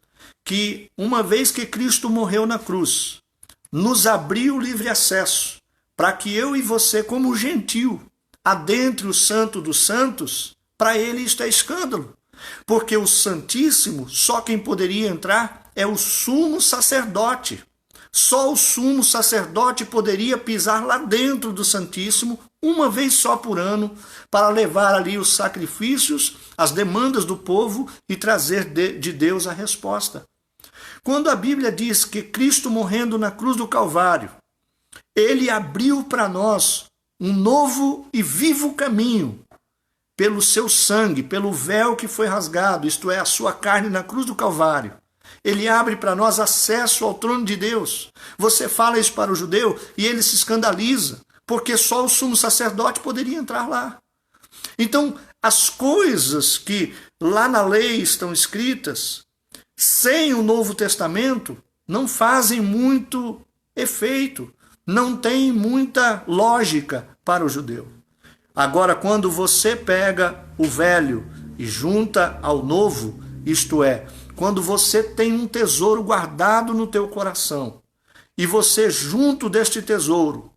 que uma vez que Cristo morreu na cruz, nos abriu livre acesso para que eu e você, como gentil, adentre o Santo dos Santos, para ele isto é escândalo. Porque o Santíssimo, só quem poderia entrar é o sumo sacerdote. Só o sumo sacerdote poderia pisar lá dentro do Santíssimo uma vez só por ano para levar ali os sacrifícios, as demandas do povo e trazer de Deus a resposta. Quando a Bíblia diz que Cristo morrendo na cruz do Calvário, ele abriu para nós um novo e vivo caminho pelo seu sangue, pelo véu que foi rasgado, isto é, a sua carne na cruz do Calvário. Ele abre para nós acesso ao trono de Deus. Você fala isso para o judeu e ele se escandaliza, porque só o sumo sacerdote poderia entrar lá. Então, as coisas que lá na lei estão escritas, sem o Novo Testamento, não fazem muito efeito, não tem muita lógica para o judeu. Agora, quando você pega o velho e junta ao novo, isto é, quando você tem um tesouro guardado no teu coração e você junto deste tesouro,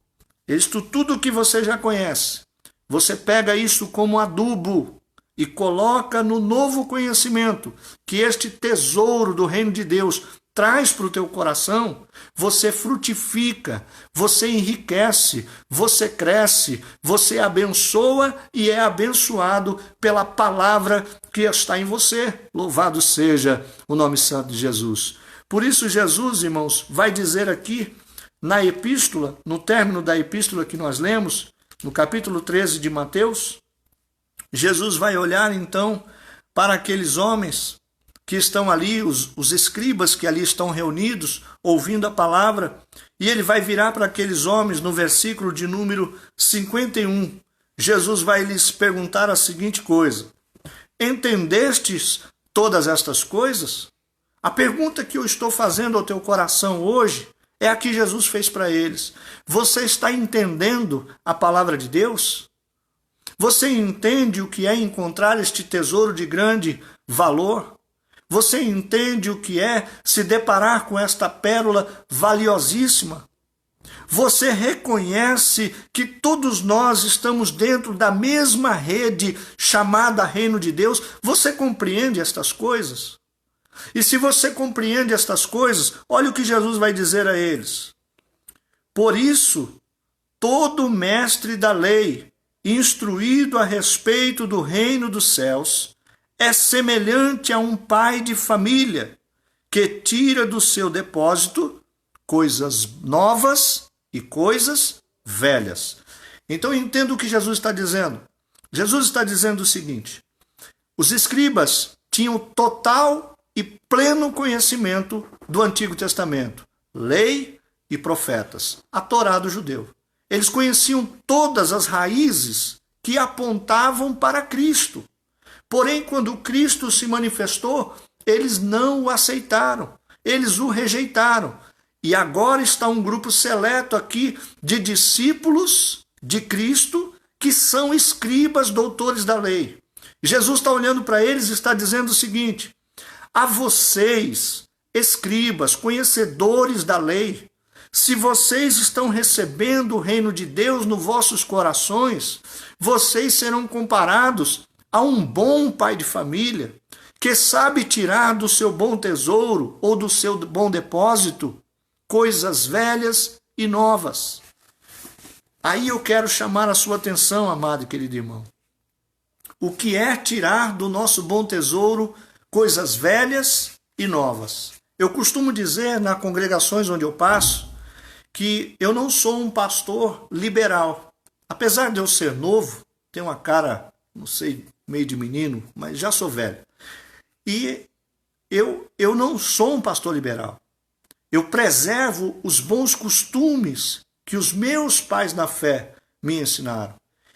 isto tudo que você já conhece, você pega isso como adubo e coloca no novo conhecimento que este tesouro do reino de Deus traz para o teu coração, você frutifica, você enriquece, você cresce, você abençoa e é abençoado pela palavra que está em você. Louvado seja o nome santo de Jesus. Por isso Jesus, irmãos, vai dizer aqui na epístola, no término da epístola que nós lemos, no capítulo 13 de Mateus, Jesus vai olhar então para aqueles homens que estão ali, os escribas que ali estão reunidos, ouvindo a palavra, e ele vai virar para aqueles homens no versículo de número 51. Jesus vai lhes perguntar a seguinte coisa: entendestes todas estas coisas? A pergunta que eu estou fazendo ao teu coração hoje É a que Jesus fez para eles. Você está entendendo a palavra de Deus? Você entende o que é encontrar este tesouro de grande valor? Você entende o que é se deparar com esta pérola valiosíssima? Você reconhece que todos nós estamos dentro da mesma rede chamada Reino de Deus? Você compreende estas coisas? E se você compreende estas coisas, olha o que Jesus vai dizer a eles. Por isso, todo mestre da lei, instruído a respeito do reino dos céus, é semelhante a um pai de família que tira do seu depósito coisas novas e coisas velhas. Então entenda o que Jesus está dizendo. Jesus está dizendo o seguinte: os escribas tinham total e pleno conhecimento do Antigo Testamento, lei e profetas, a Torá do judeu. Eles conheciam todas as raízes que apontavam para Cristo. Porém, quando Cristo se manifestou, eles não o aceitaram, eles o rejeitaram. E agora está um grupo seleto aqui de discípulos de Cristo que são escribas, doutores da lei. Jesus está olhando para eles e está dizendo o seguinte: a vocês, escribas, conhecedores da lei, se vocês estão recebendo o reino de Deus nos vossos corações, vocês serão comparados a um bom pai de família que sabe tirar do seu bom tesouro ou do seu bom depósito coisas velhas e novas. Aí eu quero chamar a sua atenção, amado e querido irmão. O que é tirar do nosso bom tesouro coisas velhas e novas? Eu costumo dizer nas congregações onde eu passo que eu não sou um pastor liberal. Apesar de eu ser novo, tenho uma cara, não sei, meio de menino, mas já sou velho. E eu não sou um pastor liberal. Eu preservo os bons costumes que os meus pais na fé me ensinaram.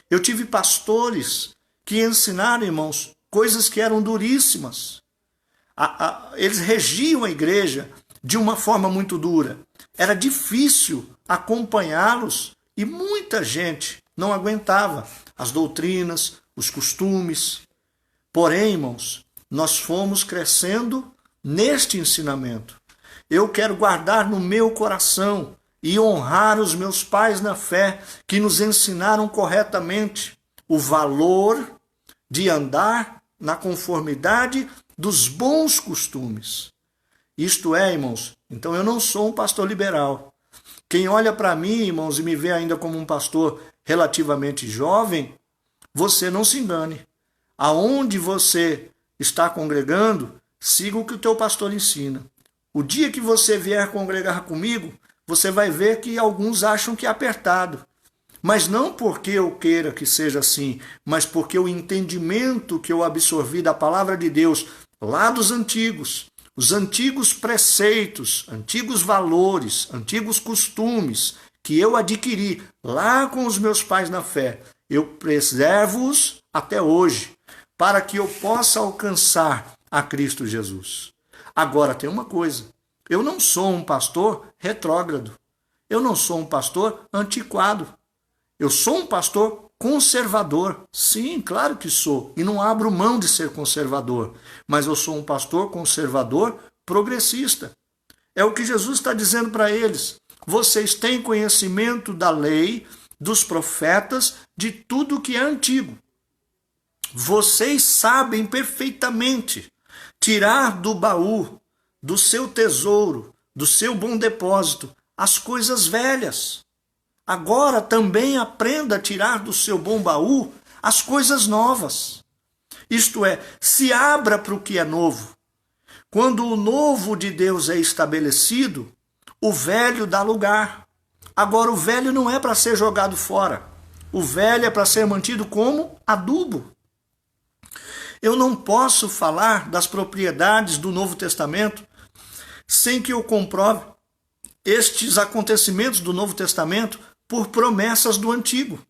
Eu tive pastores que ensinaram, irmãos, coisas que eram duríssimas. Eles regiam a igreja de uma forma muito dura. Era difícil acompanhá-los e muita gente não aguentava as doutrinas, os costumes. Porém, irmãos, nós fomos crescendo neste ensinamento. Eu quero guardar no meu coração e honrar os meus pais na fé que nos ensinaram corretamente o valor de andar na conformidade dos bons costumes. Isto é, irmãos, então eu não sou um pastor liberal. Quem olha para mim, irmãos, e me vê ainda como um pastor relativamente jovem, você não se engane. Aonde você está congregando, siga o que o teu pastor ensina. O dia que você vier congregar comigo, você vai ver que alguns acham que é apertado. Mas não porque eu queira que seja assim, mas porque o entendimento que eu absorvi da palavra de Deus lá dos antigos, os antigos preceitos, antigos valores, antigos costumes que eu adquiri lá com os meus pais na fé, eu preservo-os até hoje, para que eu possa alcançar a Cristo Jesus. Agora tem uma coisa, eu não sou um pastor retrógrado, eu não sou um pastor antiquado, eu sou um pastor conservador. Sim, claro que sou, e não abro mão de ser conservador, mas eu sou um pastor conservador progressista. É o que Jesus está dizendo para eles. Vocês têm conhecimento da lei, dos profetas, de tudo que é antigo. Vocês sabem perfeitamente tirar do baú, do seu tesouro, do seu bom depósito, as coisas velhas. Agora também aprenda a tirar do seu bom baú as coisas novas. Isto é, se abra para o que é novo. Quando o novo de Deus é estabelecido, o velho dá lugar. Agora, o velho não é para ser jogado fora. O velho é para ser mantido como adubo. Eu não posso falar das propriedades do Novo Testamento sem que eu comprove estes acontecimentos do Novo Testamento por promessas do Antigo.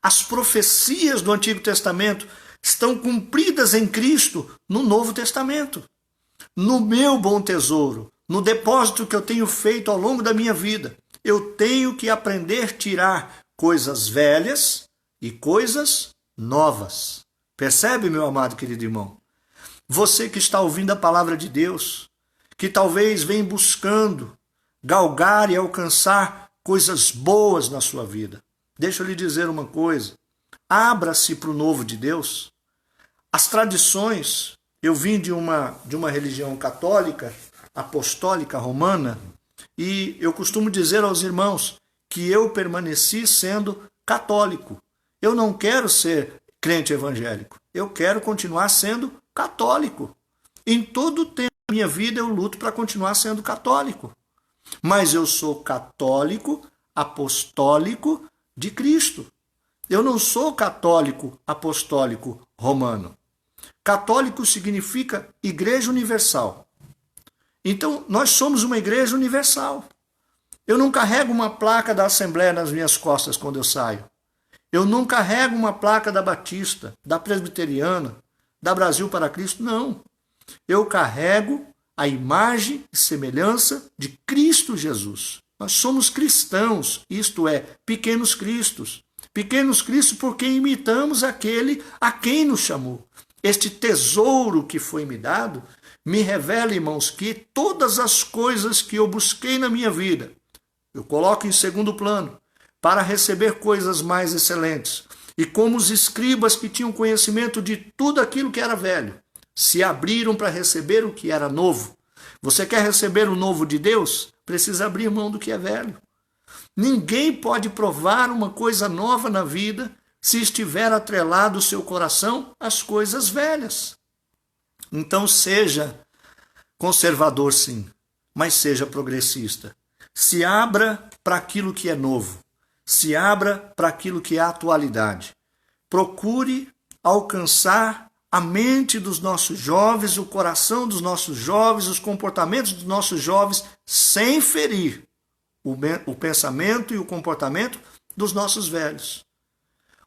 As profecias do Antigo Testamento estão cumpridas em Cristo no Novo Testamento. No meu bom tesouro, no depósito que eu tenho feito ao longo da minha vida. Eu tenho que aprender a tirar coisas velhas e coisas novas. Percebe, meu amado querido irmão? Você que está ouvindo a palavra de Deus, que talvez vem buscando galgar e alcançar coisas boas na sua vida. Deixa eu lhe dizer uma coisa. Abra-se para o novo de Deus. As tradições, eu vim de uma religião católica, apostólica, romana, e eu costumo dizer aos irmãos que eu permaneci sendo católico. Eu não quero ser crente evangélico. Eu quero continuar sendo católico. Em todo o tempo da minha vida eu luto para continuar sendo católico. Mas eu sou católico, apostólico de Cristo. Eu não sou católico, apostólico romano. Católico significa Igreja Universal. Então, nós somos uma igreja universal. Eu não carrego uma placa da Assembleia nas minhas costas quando eu saio. Eu não carrego uma placa da Batista, da Presbiteriana, da Brasil para Cristo, não. Eu carrego a imagem e semelhança de Cristo Jesus. Nós somos cristãos, isto é, pequenos cristos. Pequenos cristos porque imitamos aquele a quem nos chamou. Este tesouro que foi me dado me revela, irmãos, que todas as coisas que eu busquei na minha vida, eu coloco em segundo plano, para receber coisas mais excelentes. E como os escribas que tinham conhecimento de tudo aquilo que era velho, se abriram para receber o que era novo. Você quer receber o novo de Deus? Precisa abrir mão do que é velho. Ninguém pode provar uma coisa nova na vida se estiver atrelado o seu coração às coisas velhas. Então seja conservador, sim, mas seja progressista. Se abra para aquilo que é novo. Se abra para aquilo que é atualidade. Procure alcançar a mente dos nossos jovens, o coração dos nossos jovens, os comportamentos dos nossos jovens, sem ferir o pensamento e o comportamento dos nossos velhos.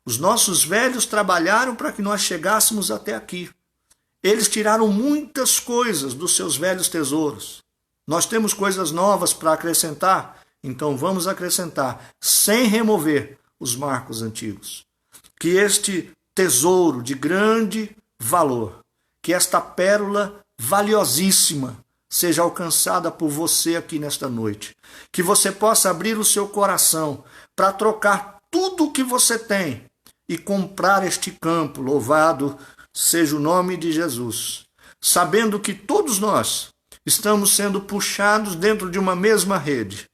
Os nossos velhos trabalharam para que nós chegássemos até aqui. Eles tiraram muitas coisas dos seus velhos tesouros. Nós temos coisas novas para acrescentar, então vamos acrescentar, sem remover os marcos antigos. Que este tesouro de grande valor, que esta pérola valiosíssima seja alcançada por você aqui nesta noite. Que você possa abrir o seu coração para trocar tudo o que você tem e comprar este campo. Louvado seja o nome de Jesus. Sabendo que todos nós estamos sendo puxados dentro de uma mesma rede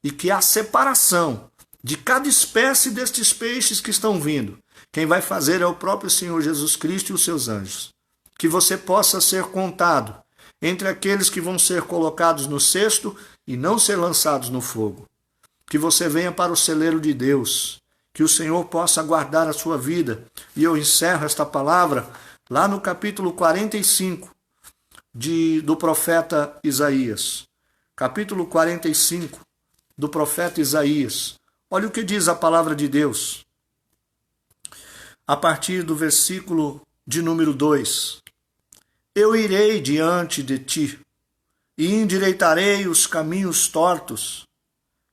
e que há separação de cada espécie destes peixes que estão vindo. Quem vai fazer é o próprio Senhor Jesus Cristo e os seus anjos. Que você possa ser contado entre aqueles que vão ser colocados no cesto e não ser lançados no fogo. Que você venha para o celeiro de Deus, que o Senhor possa guardar a sua vida. E eu encerro esta palavra lá no capítulo 45 do profeta Isaías. Capítulo 45 do profeta Isaías. Olha o que diz a palavra de Deus. A partir do versículo de número 2. Eu irei diante de ti, e endireitarei os caminhos tortos,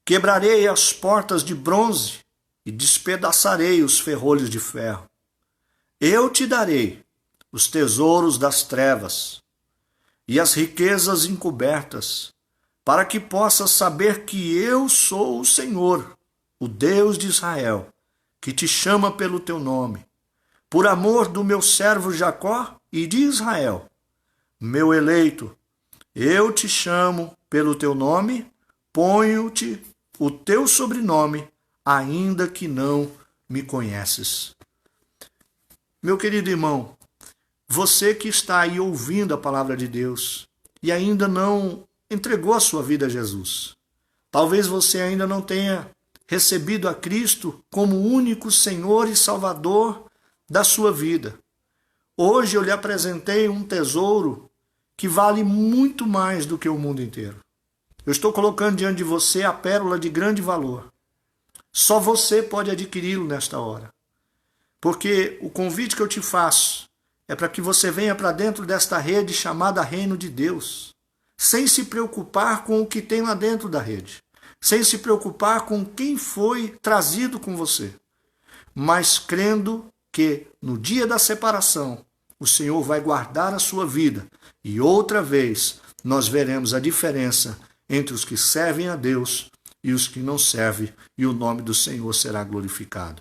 quebrarei as portas de bronze, e despedaçarei os ferrolhos de ferro. Eu te darei os tesouros das trevas, e as riquezas encobertas, para que possas saber que eu sou o Senhor, o Deus de Israel, que te chama pelo teu nome, por amor do meu servo Jacó e de Israel. Meu eleito, eu te chamo pelo teu nome, ponho-te o teu sobrenome, ainda que não me conheces. Meu querido irmão, você que está aí ouvindo a palavra de Deus e ainda não entregou a sua vida a Jesus, talvez você ainda não tenha recebido a Cristo como único Senhor e Salvador da sua vida. Hoje eu lhe apresentei um tesouro que vale muito mais do que o mundo inteiro. Eu estou colocando diante de você a pérola de grande valor. Só você pode adquiri-lo nesta hora. Porque o convite que eu te faço é para que você venha para dentro desta rede chamada Reino de Deus. sem se preocupar com o que tem lá dentro da rede, sem se preocupar com quem foi trazido com você, mas crendo que no dia da separação o Senhor vai guardar a sua vida e outra vez nós veremos a diferença entre os que servem a Deus e os que não servem, e o nome do Senhor será glorificado.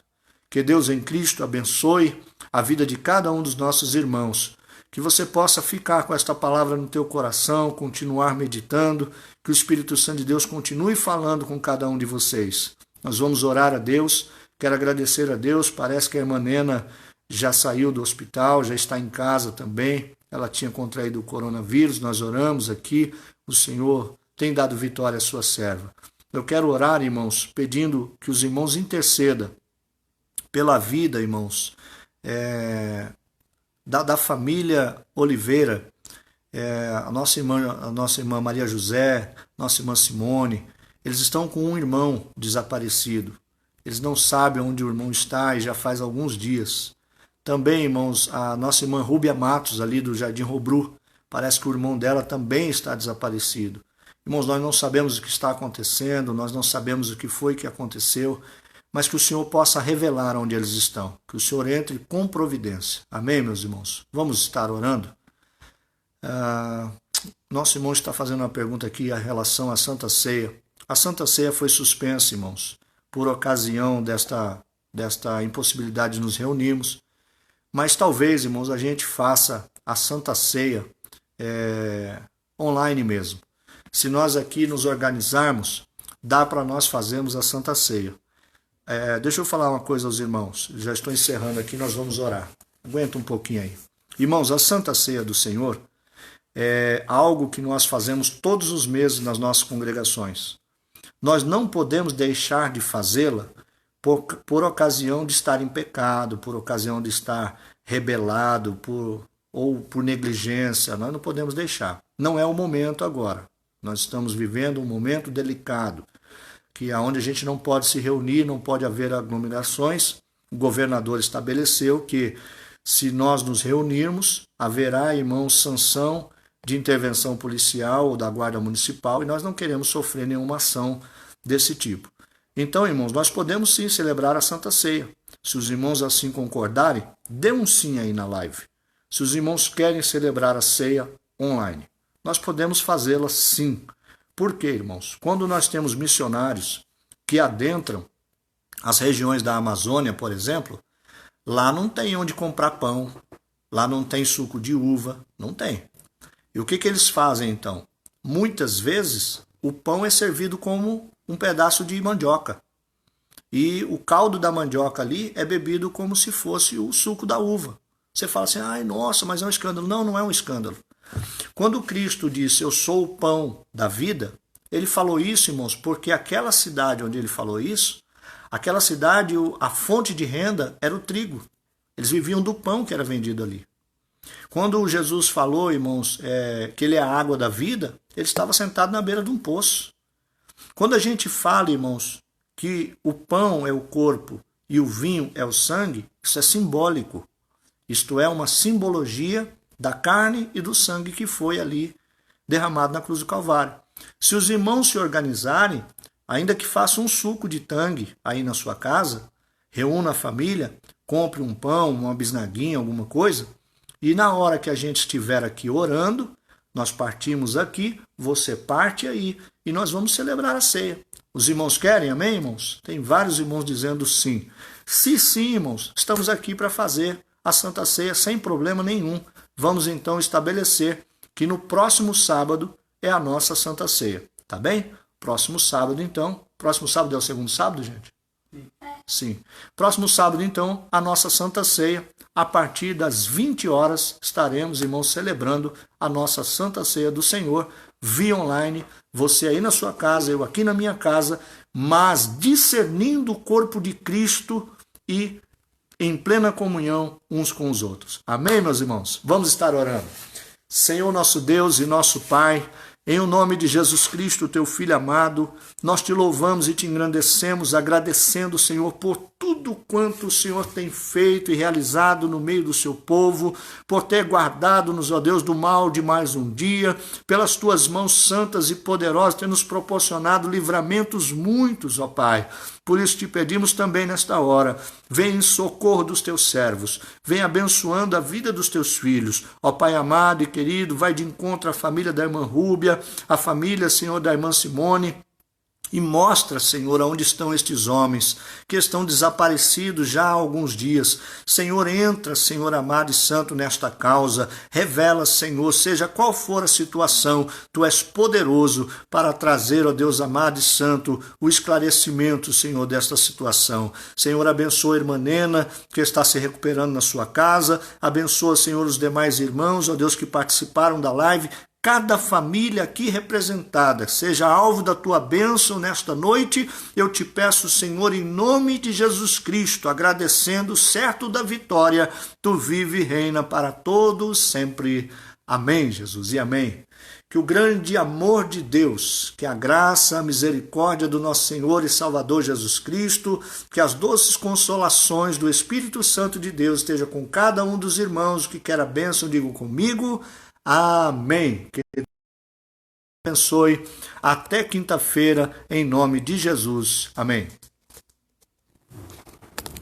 Que Deus em Cristo abençoe a vida de cada um dos nossos irmãos, que você possa ficar com esta palavra no teu coração, continuar meditando, que o Espírito Santo de Deus continue falando com cada um de vocês. Nós vamos orar a Deus, quero agradecer a Deus, parece que a irmã Nena já saiu do hospital, já está em casa também, ela tinha contraído o coronavírus, nós oramos aqui, o Senhor tem dado vitória à sua serva. Eu quero orar, irmãos, pedindo que os irmãos intercedam pela vida, irmãos, da família Oliveira, a nossa irmã Maria José, nossa irmã Simone, eles estão com um irmão desaparecido. Eles não sabem onde o irmão está e já faz alguns dias. Também, irmãos, a nossa irmã Rúbia Matos, ali do Jardim Robru, parece que o irmão dela também está desaparecido. Irmãos, nós não sabemos o que está acontecendo, nós não sabemos o que foi que aconteceu, mas que o Senhor possa revelar onde eles estão, que o Senhor entre com providência. Amém, meus irmãos? Vamos estar orando? Nosso irmão está fazendo uma pergunta aqui em relação à Santa Ceia. A Santa Ceia foi suspensa, irmãos, por ocasião desta impossibilidade de nos reunirmos, mas talvez, irmãos, a gente faça a Santa Ceia online mesmo. Se nós aqui nos organizarmos, dá para nós fazermos a Santa Ceia. Deixa eu falar uma coisa aos irmãos. Já estou encerrando aqui, nós vamos orar. Aguenta um pouquinho aí. Irmãos, a Santa Ceia do Senhor é algo que nós fazemos todos os meses nas nossas congregações. Nós não podemos deixar de fazê-la por ocasião de estar em pecado, por ocasião de estar rebelado, ou por negligência. Nós não podemos deixar. Não é o momento agora. Nós estamos vivendo um momento delicado, que é onde a gente não pode se reunir, não pode haver aglomerações. O governador estabeleceu que, se nós nos reunirmos, haverá, irmãos, sanção de intervenção policial ou da Guarda Municipal, e nós não queremos sofrer nenhuma ação desse tipo. Então, irmãos, nós podemos sim celebrar a Santa Ceia. Se os irmãos assim concordarem, dê um sim aí na live. Se os irmãos querem celebrar a ceia online, nós podemos fazê-la sim. Por quê, irmãos? Quando nós temos missionários que adentram as regiões da Amazônia, por exemplo, lá não tem onde comprar pão, lá não tem suco de uva, não tem. E o que eles fazem então? Muitas vezes o pão é servido como um pedaço de mandioca. E o caldo da mandioca ali é bebido como se fosse o suco da uva. Você fala assim, ai, nossa, mas é um escândalo. Não, não é um escândalo. Quando Cristo disse, eu sou o pão da vida, ele falou isso, irmãos, porque aquela cidade onde ele falou isso, aquela cidade, a fonte de renda era o trigo. Eles viviam do pão que era vendido ali. Quando Jesus falou, irmãos, que ele é a água da vida, ele estava sentado na beira de um poço. Quando a gente fala, irmãos, que o pão é o corpo e o vinho é o sangue, isso é simbólico. Isto é uma simbologia da carne e do sangue que foi ali derramado na cruz do Calvário. Se os irmãos se organizarem, ainda que façam um suco de tangue aí na sua casa, reúna a família, compre um pão, uma bisnaguinha, alguma coisa, e na hora que a gente estiver aqui orando, nós partimos aqui, você parte aí, e nós vamos celebrar a ceia. Os irmãos querem, amém, irmãos? Tem vários irmãos dizendo sim. Se sim, irmãos, estamos aqui para fazer a Santa Ceia sem problema nenhum. Vamos então estabelecer que no próximo sábado é a nossa Santa Ceia, tá bem? Próximo sábado, então. Próximo sábado é o segundo sábado, gente? Sim. Próximo sábado, então, a nossa Santa Ceia. A partir das 20 horas estaremos, irmãos, celebrando a nossa Santa Ceia do Senhor via online. Você aí na sua casa, eu aqui na minha casa, mas discernindo o corpo de Cristo e em plena comunhão uns com os outros. Amém, meus irmãos? Vamos estar orando. Senhor nosso Deus e nosso Pai, Em o nome de Jesus Cristo, teu Filho amado, nós te louvamos e te engrandecemos, agradecendo, Senhor, por tudo quanto o Senhor tem feito e realizado no meio do seu povo, por ter guardado-nos, ó Deus, do mal de mais um dia, pelas tuas mãos santas e poderosas, ter nos proporcionado livramentos muitos, ó Pai. Por isso te pedimos também nesta hora, vem em socorro dos teus servos, vem abençoando a vida dos teus filhos. Ó Pai amado e querido, vai de encontro à família da irmã Rúbia, a família, Senhor, da irmã Simone, e mostra, Senhor, onde estão estes homens que estão desaparecidos já há alguns dias. Senhor, entra, Senhor amado e santo, nesta causa. Revela, Senhor, seja qual for a situação, Tu és poderoso para trazer, ó Deus amado e santo, o esclarecimento, Senhor, desta situação. Senhor, abençoa a irmã Nena, que está se recuperando na sua casa. Abençoa, Senhor, os demais irmãos, ó Deus, que participaram da live. Cada família aqui representada seja alvo da tua bênção nesta noite. Eu te peço, Senhor, em nome de Jesus Cristo, agradecendo, certo da vitória, tu vive e reina para todos sempre. Amém, Jesus, e amém. Que o grande amor de Deus, que a graça, a misericórdia do nosso Senhor e Salvador Jesus Cristo, que as doces consolações do Espírito Santo de Deus esteja com cada um dos irmãos que quer a bênção, digo comigo. Amém. Que Deus abençoe. Até quinta-feira, em nome de Jesus. Amém.